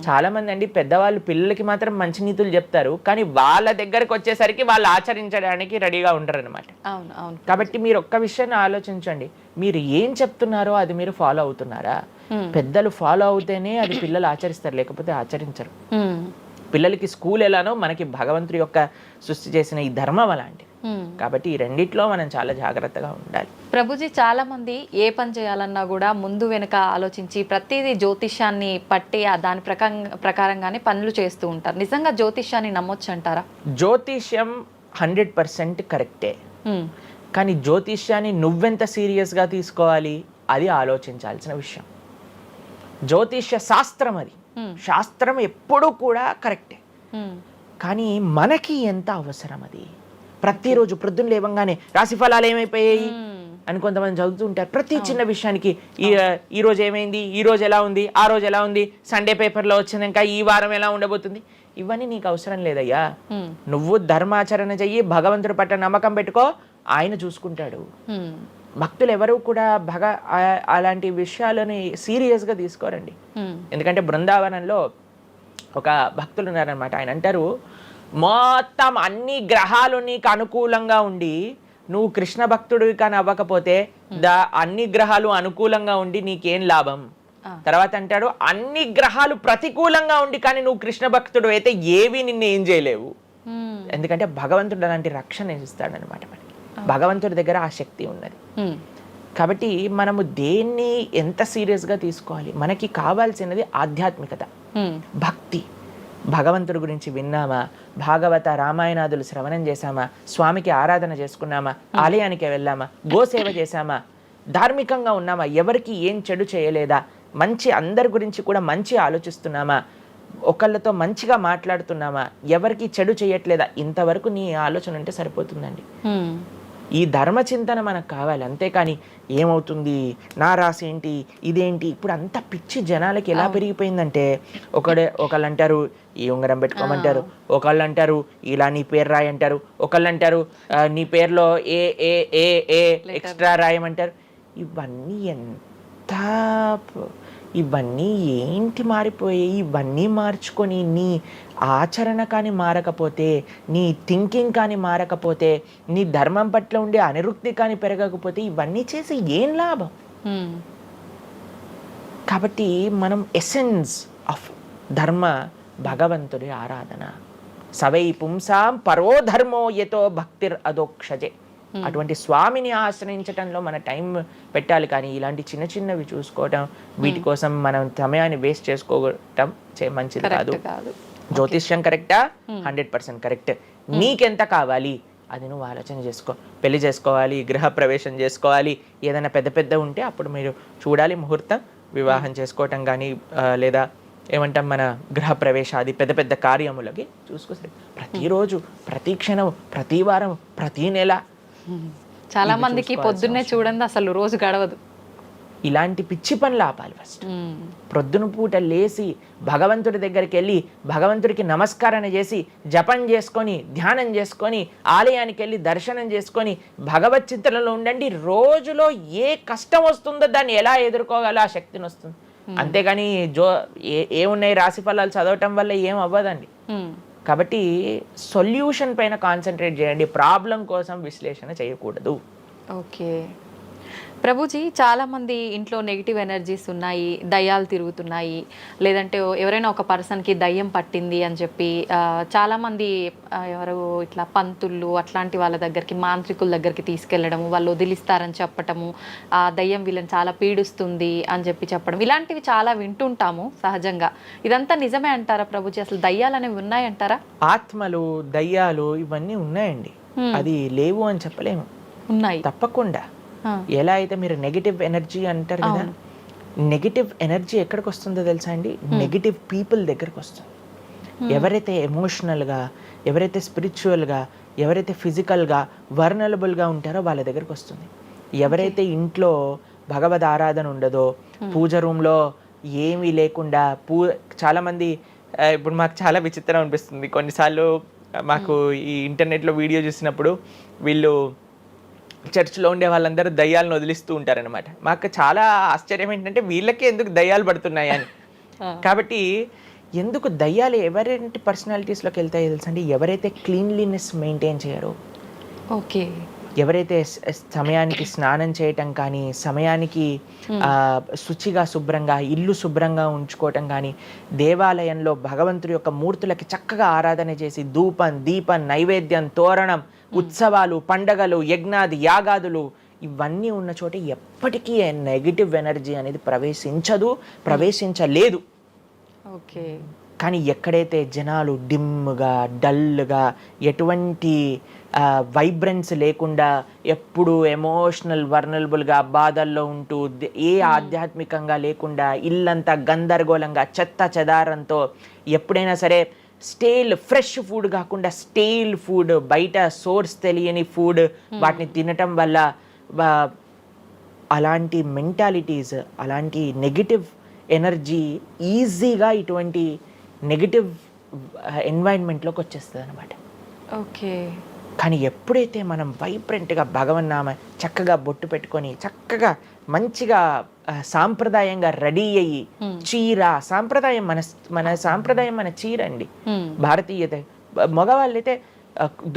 చాలా మంది అండి పెద్దవాళ్ళు పిల్లలకి మాత్రం మంచి నీతులు చెప్తారు, కానీ వాళ్ళ దగ్గరకు వచ్చేసరికి వాళ్ళు ఆచరించడానికి రెడీగా ఉండరు అనమాట. కాబట్టి మీరు ఒక్క విషయాన్ని ఆలోచించండి, మీరు ఏం చెప్తున్నారో అది మీరు ఫాలో అవుతున్నారా? పెద్దలు ఫాలో అవుతేనే అది పిల్లలు ఆచరిస్తారు, లేకపోతే ఆచరించరు. పిల్లలకి స్కూల్ ఎలానో మనకి భగవంతుడి యొక్క సృష్టి చేసిన ఈ ధర్మం అలాంటి. కాబట్టి ఈ రెండిట్లో మనం చాలా జాగ్రత్తగా ఉండాలి. ప్రభుజీ, చాలా మంది ఏ పని చేయాలన్నా కూడా ముందు వెనుక ఆలోచించి ప్రతిదీ జ్యోతిష్యాన్ని పట్టి దాని ప్రకారంగానే పనులు చేస్తూ ఉంటారు. నిజంగా జ్యోతిష్యాన్ని నమ్మొచ్చు అంటారా? జ్యోతిష్యం 100% కరెక్టే, కానీ జ్యోతిష్యాన్ని నువ్వెంత సీరియస్గా తీసుకోవాలి అది ఆలోచించాల్సిన విషయం. జ్యోతిష్య శాస్త్రం అది, శాస్త్రం ఎప్పుడూ కూడా కరెక్టే, కానీ మనకి ఎంత అవసరం అది. ప్రతిరోజు ప్రొద్దున లేవంగానే రాశి ఫలాలు ఏమైపోయాయి అని కొంతమంది చదువుతూ ఉంటారు. ప్రతి చిన్న విషయానికి ఈ రోజు ఏమైంది, ఈ రోజు ఎలా ఉంది, ఆ రోజు ఎలా ఉంది, సండే పేపర్లో వచ్చింది, ఇంకా ఈ వారం ఎలా ఉండబోతుంది, ఇవన్నీ నీకు అవసరం లేదయ్యా. నువ్వు ధర్మాచరణ చెయ్యి, భగవంతుడి పట్ల నమ్మకం పెట్టుకో, ఆయన చూసుకుంటాడు. భక్తులు ఎవరు కూడా అలాంటి విషయాలని సీరియస్గా తీసుకోరండి. ఎందుకంటే బృందావనంలో ఒక భక్తులు ఉన్నారనమాట. ఆయన అంటారు, మొత్తం అన్ని గ్రహాలు నీకు అనుకూలంగా ఉండి నువ్వు కృష్ణ భక్తుడివి కానీ అవ్వకపోతే అన్ని గ్రహాలు అనుకూలంగా ఉండి నీకేం లాభం. తర్వాత అంటాడు, అన్ని గ్రహాలు ప్రతికూలంగా ఉండి కానీ నువ్వు కృష్ణ భక్తుడు అయితే ఏవి నిన్ను ఏం చేయలేవు. ఎందుకంటే భగవంతుడు అలాంటి రక్షణ ఇస్తాడనమాట. మనకి భగవంతుడి దగ్గర ఆ శక్తి ఉన్నది. కాబట్టి మనము దేన్ని ఎంత సీరియస్గా తీసుకోవాలి? మనకి కావాల్సినది ఆధ్యాత్మికత, భక్తి. భగవంతుడి గురించి విన్నామా, భాగవత రామాయణాదులు శ్రవణం చేశామా, స్వామికి ఆరాధన చేసుకున్నామా, ఆలయానికి వెళ్ళామా, గోసేవ చేశామా, ధార్మికంగా ఉన్నామా, ఎవరికి ఏం చెడు చేయలేదా, మంచి అందరి గురించి కూడా మంచి ఆలోచిస్తున్నామా, ఒకళ్ళతో మంచిగా మాట్లాడుతున్నామా, ఎవరికి చెడు చేయట్లేదా, ఇంతవరకు నీ ఆలోచన ఉంటే సరిపోతుందండి. ఈ ధర్మ చింతన మనకు కావాలి, అంతేకాని ఏమవుతుంది, నా రాసి ఏంటి, ఇదేంటి. ఇప్పుడు అంత పిచ్చి జనాలకి ఎలా పెరిగిపోయిందంటే, ఒకళ్ళు అంటారు ఈ ఉంగరం పెట్టుకోమంటారు, ఒకళ్ళు అంటారు ఇలా నీ పేరు రాయి అంటారు, ఒకళ్ళు అంటారు నీ పేరులో ఏ ఏ ఏ ఏ ఎక్స్ట్రా రాయమంటారు. ఇవన్నీ ఏంటి మారిపోయాయి? ఇవన్నీ మార్చుకొని నీ ఆచరణ కానీ మారకపోతే, నీ థింకింగ్ కానీ మారకపోతే, నీ ధర్మం పట్ల ఉండే అనిరుక్తి కానీ పెరగకపోతే ఇవన్నీ చేసి ఏం లాభం? కాబట్టి మనం ఎసెన్స్ ఆఫ్ ధర్మ భగవంతుడి ఆరాధన. సవై పుంసాం పరో ధర్మో యతో భక్తిర్ అదోక్షజే. అటువంటి స్వామిని ఆశ్రయించటంలో మన టైం పెట్టాలి, కానీ ఇలాంటి చిన్న చిన్నవి చూసుకోవటం, వీటి కోసం మనం సమయాన్ని వేస్ట్ చేసుకోవటం మంచిది కాదు. జ్యోతిష్యం కరెక్టా? 100% కరెక్ట్. నీకెంత కావాలి అది నువ్వు ఆలోచన చేసుకో. పెళ్లి చేసుకోవాలి, గృహ ప్రవేశం చేసుకోవాలి, ఏదైనా పెద్ద పెద్ద ఉంటే అప్పుడు మీరు చూడాలి ముహూర్తం, వివాహం చేసుకోవటం కానీ లేదా ఏమంటాం మన గృహ ప్రవేశాది పెద్ద పెద్ద కార్యములకి చూసుకోవాలి. ప్రతిరోజు, ప్రతి క్షణం, ప్రతి వారం, ప్రతి నెల. చాలా మందికి పొద్దున్నే చూడండి అసలు రోజు గడవదు. ఇలాంటి పిచ్చి పనులు ఆపాలి. ఫస్ట్ ప్రొద్దున పూట లేచి భగవంతుడి దగ్గరికి వెళ్ళి భగవంతుడికి నమస్కారం చేసి జపం చేసుకొని ధ్యానం చేసుకొని ఆలయానికి వెళ్ళి దర్శనం చేసుకొని భగవత్ చింతనలో ఉండండి. రోజులో ఏ కష్టం వస్తుందో దాన్ని ఎలా ఎదుర్కోగలో ఆ శక్తిని వస్తుంది. అంతేగాని ఏమున్నాయి రాశి ఫలాలు చదవటం వల్ల ఏం అవ్వదండి. కాబట్టి సొల్యూషన్ పైన కాన్సన్ట్రేట్ చేయండి, ప్రాబ్లం కోసం విశ్లేషణ చేయకూడదు. ఓకే ప్రభుజీ, చాలామంది ఇంట్లో నెగిటివ్ ఎనర్జీస్ ఉన్నాయి, దయ్యాలు తిరుగుతున్నాయి, లేదంటే ఎవరైనా ఒక పర్సన్కి దయ్యం పట్టింది అని చెప్పి చాలామంది ఎవరు ఇట్లా పంతుళ్ళు అట్లాంటి వాళ్ళ దగ్గరికి, మాంత్రికుల దగ్గరికి తీసుకెళ్ళడము, వాళ్ళు వదిలిస్తారని చెప్పటము, ఆ దయ్యం వీళ్ళని చాలా పీడిస్తుంది అని చెప్పడం, ఇలాంటివి చాలా వింటుంటాము సహజంగా. ఇదంతా నిజమే అంటారా ప్రభుజీ? అసలు దయ్యాలు అనేవి ఉన్నాయంటారా? ఆత్మలు, దయ్యాలు ఇవన్నీ ఉన్నాయండి, అది లేవు అని చెప్పలేము, ఉన్నాయి తప్పకుండా. ఎలా అయితే మీరు నెగిటివ్ ఎనర్జీ అంటారు కదా, నెగిటివ్ ఎనర్జీ ఎక్కడికి వస్తుందో తెలుసా అండి? నెగిటివ్ పీపుల్ దగ్గరికి వస్తుంది. ఎవరైతే ఎమోషనల్గా, ఎవరైతే స్పిరిచువల్గా, ఎవరైతే ఫిజికల్గా వర్నలబుల్గా ఉంటారో వాళ్ళ దగ్గరికి వస్తుంది. ఎవరైతే ఇంట్లో భగవద్ ఆరాధన ఉండదో, పూజ రూమ్లో ఏమీ లేకుండా చాలామంది ఇప్పుడు మాకు చాలా విచిత్రం అనిపిస్తుంది కొన్నిసార్లు. మాకు ఈ ఇంటర్నెట్లో వీడియో చూసినప్పుడు వీళ్ళు చర్చ్లో ఉండే వాళ్ళందరూ దయ్యాలను వదిలిస్తూ ఉంటారనమాట. మాకు చాలా ఆశ్చర్యం ఏంటంటే వీళ్ళకే ఎందుకు దయ్యాలు పడుతున్నాయి అని. కాబట్టి ఎందుకు దయ్యాలు ఎవరింటి పర్సనాలిటీస్లోకి వెళ్తాయో తెలుసా అండి? ఎవరైతే క్లీన్లీనెస్ మెయింటైన్ చేయరో, ఓకే, ఎవరైతే సమయానికి స్నానం చేయటం కానీ, సమయానికి శుచిగా శుభ్రంగా ఇల్లు శుభ్రంగా ఉంచుకోవటం కానీ, దేవాలయంలో భగవంతుడి యొక్క మూర్తులకి చక్కగా ఆరాధన చేసి ధూపం, దీపం, నైవేద్యం, తోరణం, ఉత్సవాలు, పండగలు, యజ్ఞాది యాగాదులు ఇవన్నీ ఉన్న చోట ఎప్పటికీ నెగిటివ్ ఎనర్జీ అనేది ప్రవేశించలేదు. ఓకే. కానీ ఎక్కడైతే జనాలు డిమ్గా, డల్గా, ఎటువంటి వైబ్రెన్స్ లేకుండా ఎప్పుడు ఎమోషనల్ వర్నలబుల్గా బాధల్లో ఉంటూ, ఏ ఆధ్యాత్మికంగా లేకుండా, ఇల్లంతా గందరగోళంగా చెత్త చెదారంతో, ఎప్పుడైనా సరే ఫ్రెష్ ఫుడ్ కాకుండా స్టేల్ ఫుడ్, బయట సోర్స్ తెలియని ఫుడ్ వాటిని తినటం వల్ల అలాంటి మెంటాలిటీస్, అలాంటి నెగిటివ్ ఎనర్జీ ఈజీగా ఇటువంటి నెగిటివ్ ఎన్వైరన్మెంట్లోకి వచ్చేస్తుంది అనమాట. ఓకే. కానీ ఎప్పుడైతే మనం వైబ్రెంట్గా భగవన్నామ చక్కగా బొట్టు పెట్టుకొని, చక్కగా మంచిగా సాంప్రదాయంగా రెడీ అయ్యి, చీర సాంప్రదాయం, మన సాంప్రదాయం మన చీర అండి. భారతీయత మగవాళ్ళు అయితే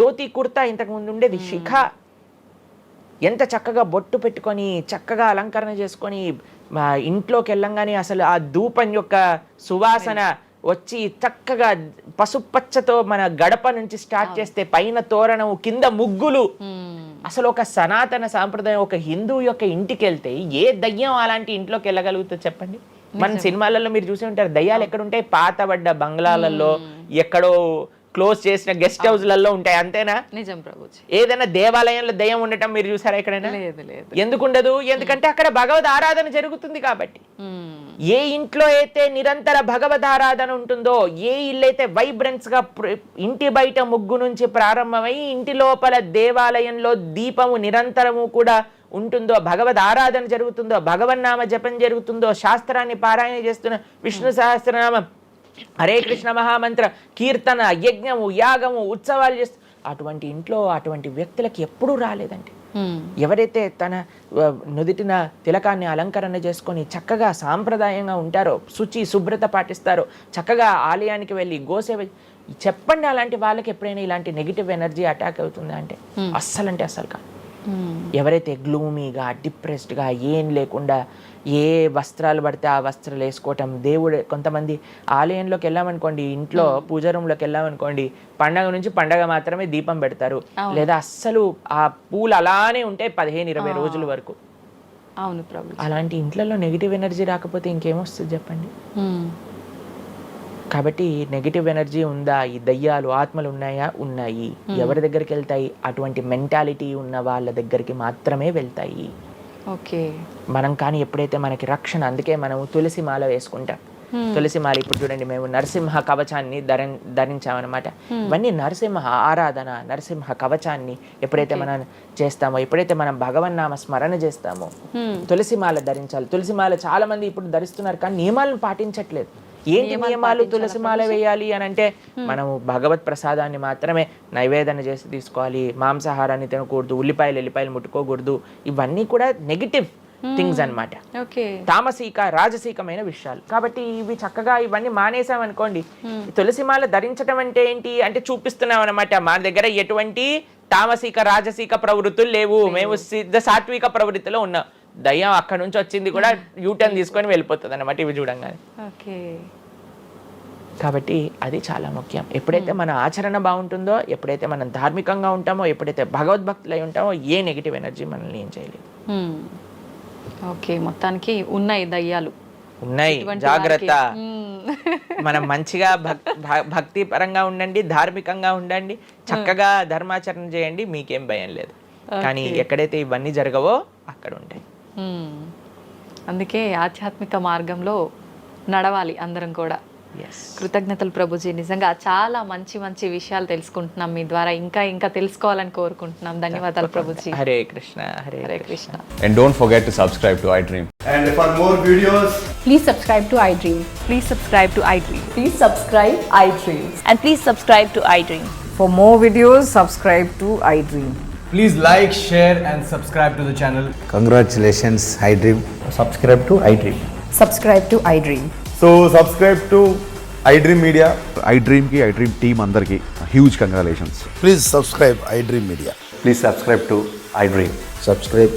ధోతి కుర్తా, ఇంతకుముందు ఉండేది శిఖ. ఎంత చక్కగా బొట్టు పెట్టుకొని చక్కగా అలంకరణ చేసుకొని ఇంట్లోకి వెళ్ళంగానే అసలు ఆ ధూపం యొక్క సువాసన వచ్చి చక్కగా పసుపచ్చతో మన గడప నుంచి స్టార్ట్ చేస్తే పైన తోరణం, కింద ముగ్గులు. అసలు ఒక సనాతన సాంప్రదాయం, ఒక హిందువు యొక్క ఇంటికి వెళ్తే ఏ దయ్యం అలాంటి ఇంట్లోకి వెళ్ళగలుగుతుంది చెప్పండి? మన సినిమాలలో మీరు చూసి ఉంటారు, దయ్యాలు ఎక్కడుంటాయి? పాతబడ్డ బంగ్లాలలో, ఎక్కడో క్లోజ్ చేసిన గెస్ట్ హౌస్లలో ఉంటాయి, అంతేనా? నిజం ప్రభుజీ. ఏదైనా దేవాలయంలో దయ్యం ఉండటం మీరు చూసారా ఎక్కడైనా? ఎందుకు ఉండదు? ఎందుకంటే అక్కడ భగవద్ ఆరాధన జరుగుతుంది కాబట్టి. ఏ ఇంట్లో అయితే నిరంతర భగవద్ ఆరాధన ఉంటుందో, ఏ ఇల్లు అయితే వైబ్రెన్స్ గా ఇంటి బయట ముగ్గు నుంచి ప్రారంభమై ఇంటి లోపల దేవాలయంలో దీపము నిరంతరము కూడా ఉంటుందో, భగవద్ ఆరాధన జరుగుతుందో, భగవన్నామ జపం జరుగుతుందో, శాస్త్రాన్ని పారాయణ చేస్తున్న విష్ణు సహస్రనామం, హరే కృష్ణ మహామంత్ర కీర్తన, యజ్ఞము, యాగము, ఉత్సవాలు చేస్తూ, అటువంటి ఇంట్లో అటువంటి వ్యక్తులకి ఎప్పుడూ రాలేదండి. ఎవరైతే తన నుదిటిన తిలకాన్ని అలంకరణ చేసుకొని చక్కగా సాంప్రదాయంగా ఉంటారో, శుచి శుభ్రత పాటిస్తారో, చక్కగా ఆలయానికి వెళ్ళి గోసేవ, చెప్పండి అలాంటి వాళ్ళకి ఎప్పుడైనా ఇలాంటి నెగిటివ్ ఎనర్జీ అటాక్ అవుతుందా అంటే అస్సలు కాదు. ఎవరైతే గ్లూమీగా, డిప్రెస్డ్గా, ఏం లేకుండా ఏ వస్త్రాలు పడితే ఆ వస్త్రాలు వేసుకోవటం, దేవుడు కొంతమంది ఆలయంలోకి వెళ్ళామనుకోండి, ఇంట్లో పూజ రూమ్లోకి వెళ్ళామనుకోండి, పండగ నుంచి పండగ మాత్రమే దీపం పెడతారు, లేదా అస్సలు ఆ పూలు అలానే ఉంటాయి 15-20 రోజుల వరకు. అవును ప్రభు. అలాంటి ఇంట్లలో నెగిటివ్ ఎనర్జీ రాకపోతే ఇంకేమొస్తుంది చెప్పండి? కాబట్టి నెగిటివ్ ఎనర్జీ ఉందా? ఈ దయ్యాలు, ఆత్మలు ఉన్నాయా? ఉన్నాయి. ఎవరి దగ్గరికి వెళ్తాయి? అటువంటి మెంటాలిటీ ఉన్న వాళ్ళ దగ్గరికి మాత్రమే వెళ్తాయి. ఓకే. మనం కానీ ఎప్పుడైతే మనకి రక్షణ, అందుకే మనము తులసి మాల వేసుకుంటాం. తులసి మాల ఇప్పుడు చూడండి, మేము నరసింహ కవచాన్ని ధరించామన్నమాట. ఇవన్నీ నరసింహ ఆరాధన, నరసింహ కవచాన్ని ఎప్పుడైతే మనం చేస్తామో, ఎప్పుడైతే మనం భగవన్నామ స్మరణ చేస్తామో, తులసి మాల ధరించాలి. తులసి మాల చాలా మంది ఇప్పుడు ధరిస్తున్నారు, కానీ నియమాలను పాటించట్లేదు. ఏంటి నియమాలు? తులసి మాల వేయాలి అని అంటే మనము భగవత్ ప్రసాదాన్ని మాత్రమే నైవేదన చేసి తీసుకోవాలి, మాంసాహారాన్ని తినకూడదు, ఎల్లిపాయలు ముట్టుకోకూడదు. ఇవన్నీ కూడా నెగిటివ్ థింగ్స్ అన్నమాట, తామసిక రాజసికమైన విషయాలు. కాబట్టి ఇవి చక్కగా ఇవన్నీ మానేసామనుకోండి. తులసి మాల ధరించడం అంటే ఏంటి అంటే చూపిస్తున్నాం అనమాట, మా దగ్గర ఎటువంటి తామసిక రాజసిక ప్రవృత్తులు లేవు, మేము సిద్ధ సాత్విక ప్రవృత్తిలో ఉన్నాం. దయ్యం అక్కడ నుంచి వచ్చింది కూడా యూటర్న్ తీసుకొని వెళ్ళిపోతుంది అన్నమాట ఇవి చూడంగానే. కాబట్టి అది చాలా ముఖ్యం. ఎప్పుడైతే మన ఆచరణ బాగుంటుందో, ఎప్పుడైతే మనం ధార్మికంగా ఉంటామో, ఎప్పుడైతే భగవద్భక్తులై ఉంటామో, ఏ నెగిటివ్ ఎనర్జీ మనల్ని ఏం చేయలేదు. ఓకే, మొత్తానికి ఉన్నాయి దయ్యాలు, ఉన్నాయి, జాగ్రత్త. మనం మంచిగా భక్తి పరంగా ఉండండి, ధార్మికంగా ఉండండి, చక్కగా ధర్మాచరణ చేయండి, మీకేం భయం లేదు. కానీ ఎక్కడైతే ఇవన్నీ జరగవో అక్కడ ఉంటాయి. అందుకే ఆధ్యాత్మిక మార్గంలో నడవాలి అందరం కూడా. కృతజ్ఞతలు ప్రభుజీ, నిజంగా చాలా మంచి మంచి విషయాలు తెలుసుకుంటున్నాం మీ ద్వారా. ఇంకా ఇంకా తెలుసుకోవాలని కోరుకుంటున్నాం. ధన్యవాదాలు Prabhuji. Hare Krishna. Hare Krishna. And don't forget to subscribe to iDream. And for more videos, Please subscribe to iDream. Please subscribe to iDream. Please subscribe iDream. And please subscribe to iDream. For more videos, subscribe to iDream. please like, share and subscribe to the channel. Congratulations, iDream. Subscribe to iDream. Subscribe to iDream. So subscribe to iDream Media. iDream ki iDream team andarki huge congratulations. Please subscribe iDream Media. Please subscribe to iDream. Subscribe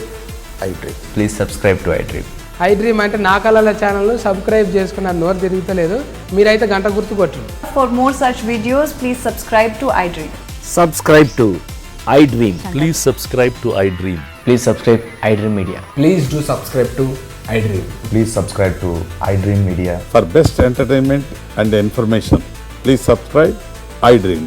iDream. Please subscribe to iDream. iDream అంటే నా కళల channel subscribe చేసుకున్న నోరు తిరుగుతలేదు, మీరైతే గంట గుర్తు కొట్టండి. For more such videos, please subscribe to iDream. Subscribe to iDream. Please subscribe to iDream. Please subscribe iDream Media. Please do subscribe to iDream. Please subscribe to iDream Media. For best entertainment and information, please subscribe iDream.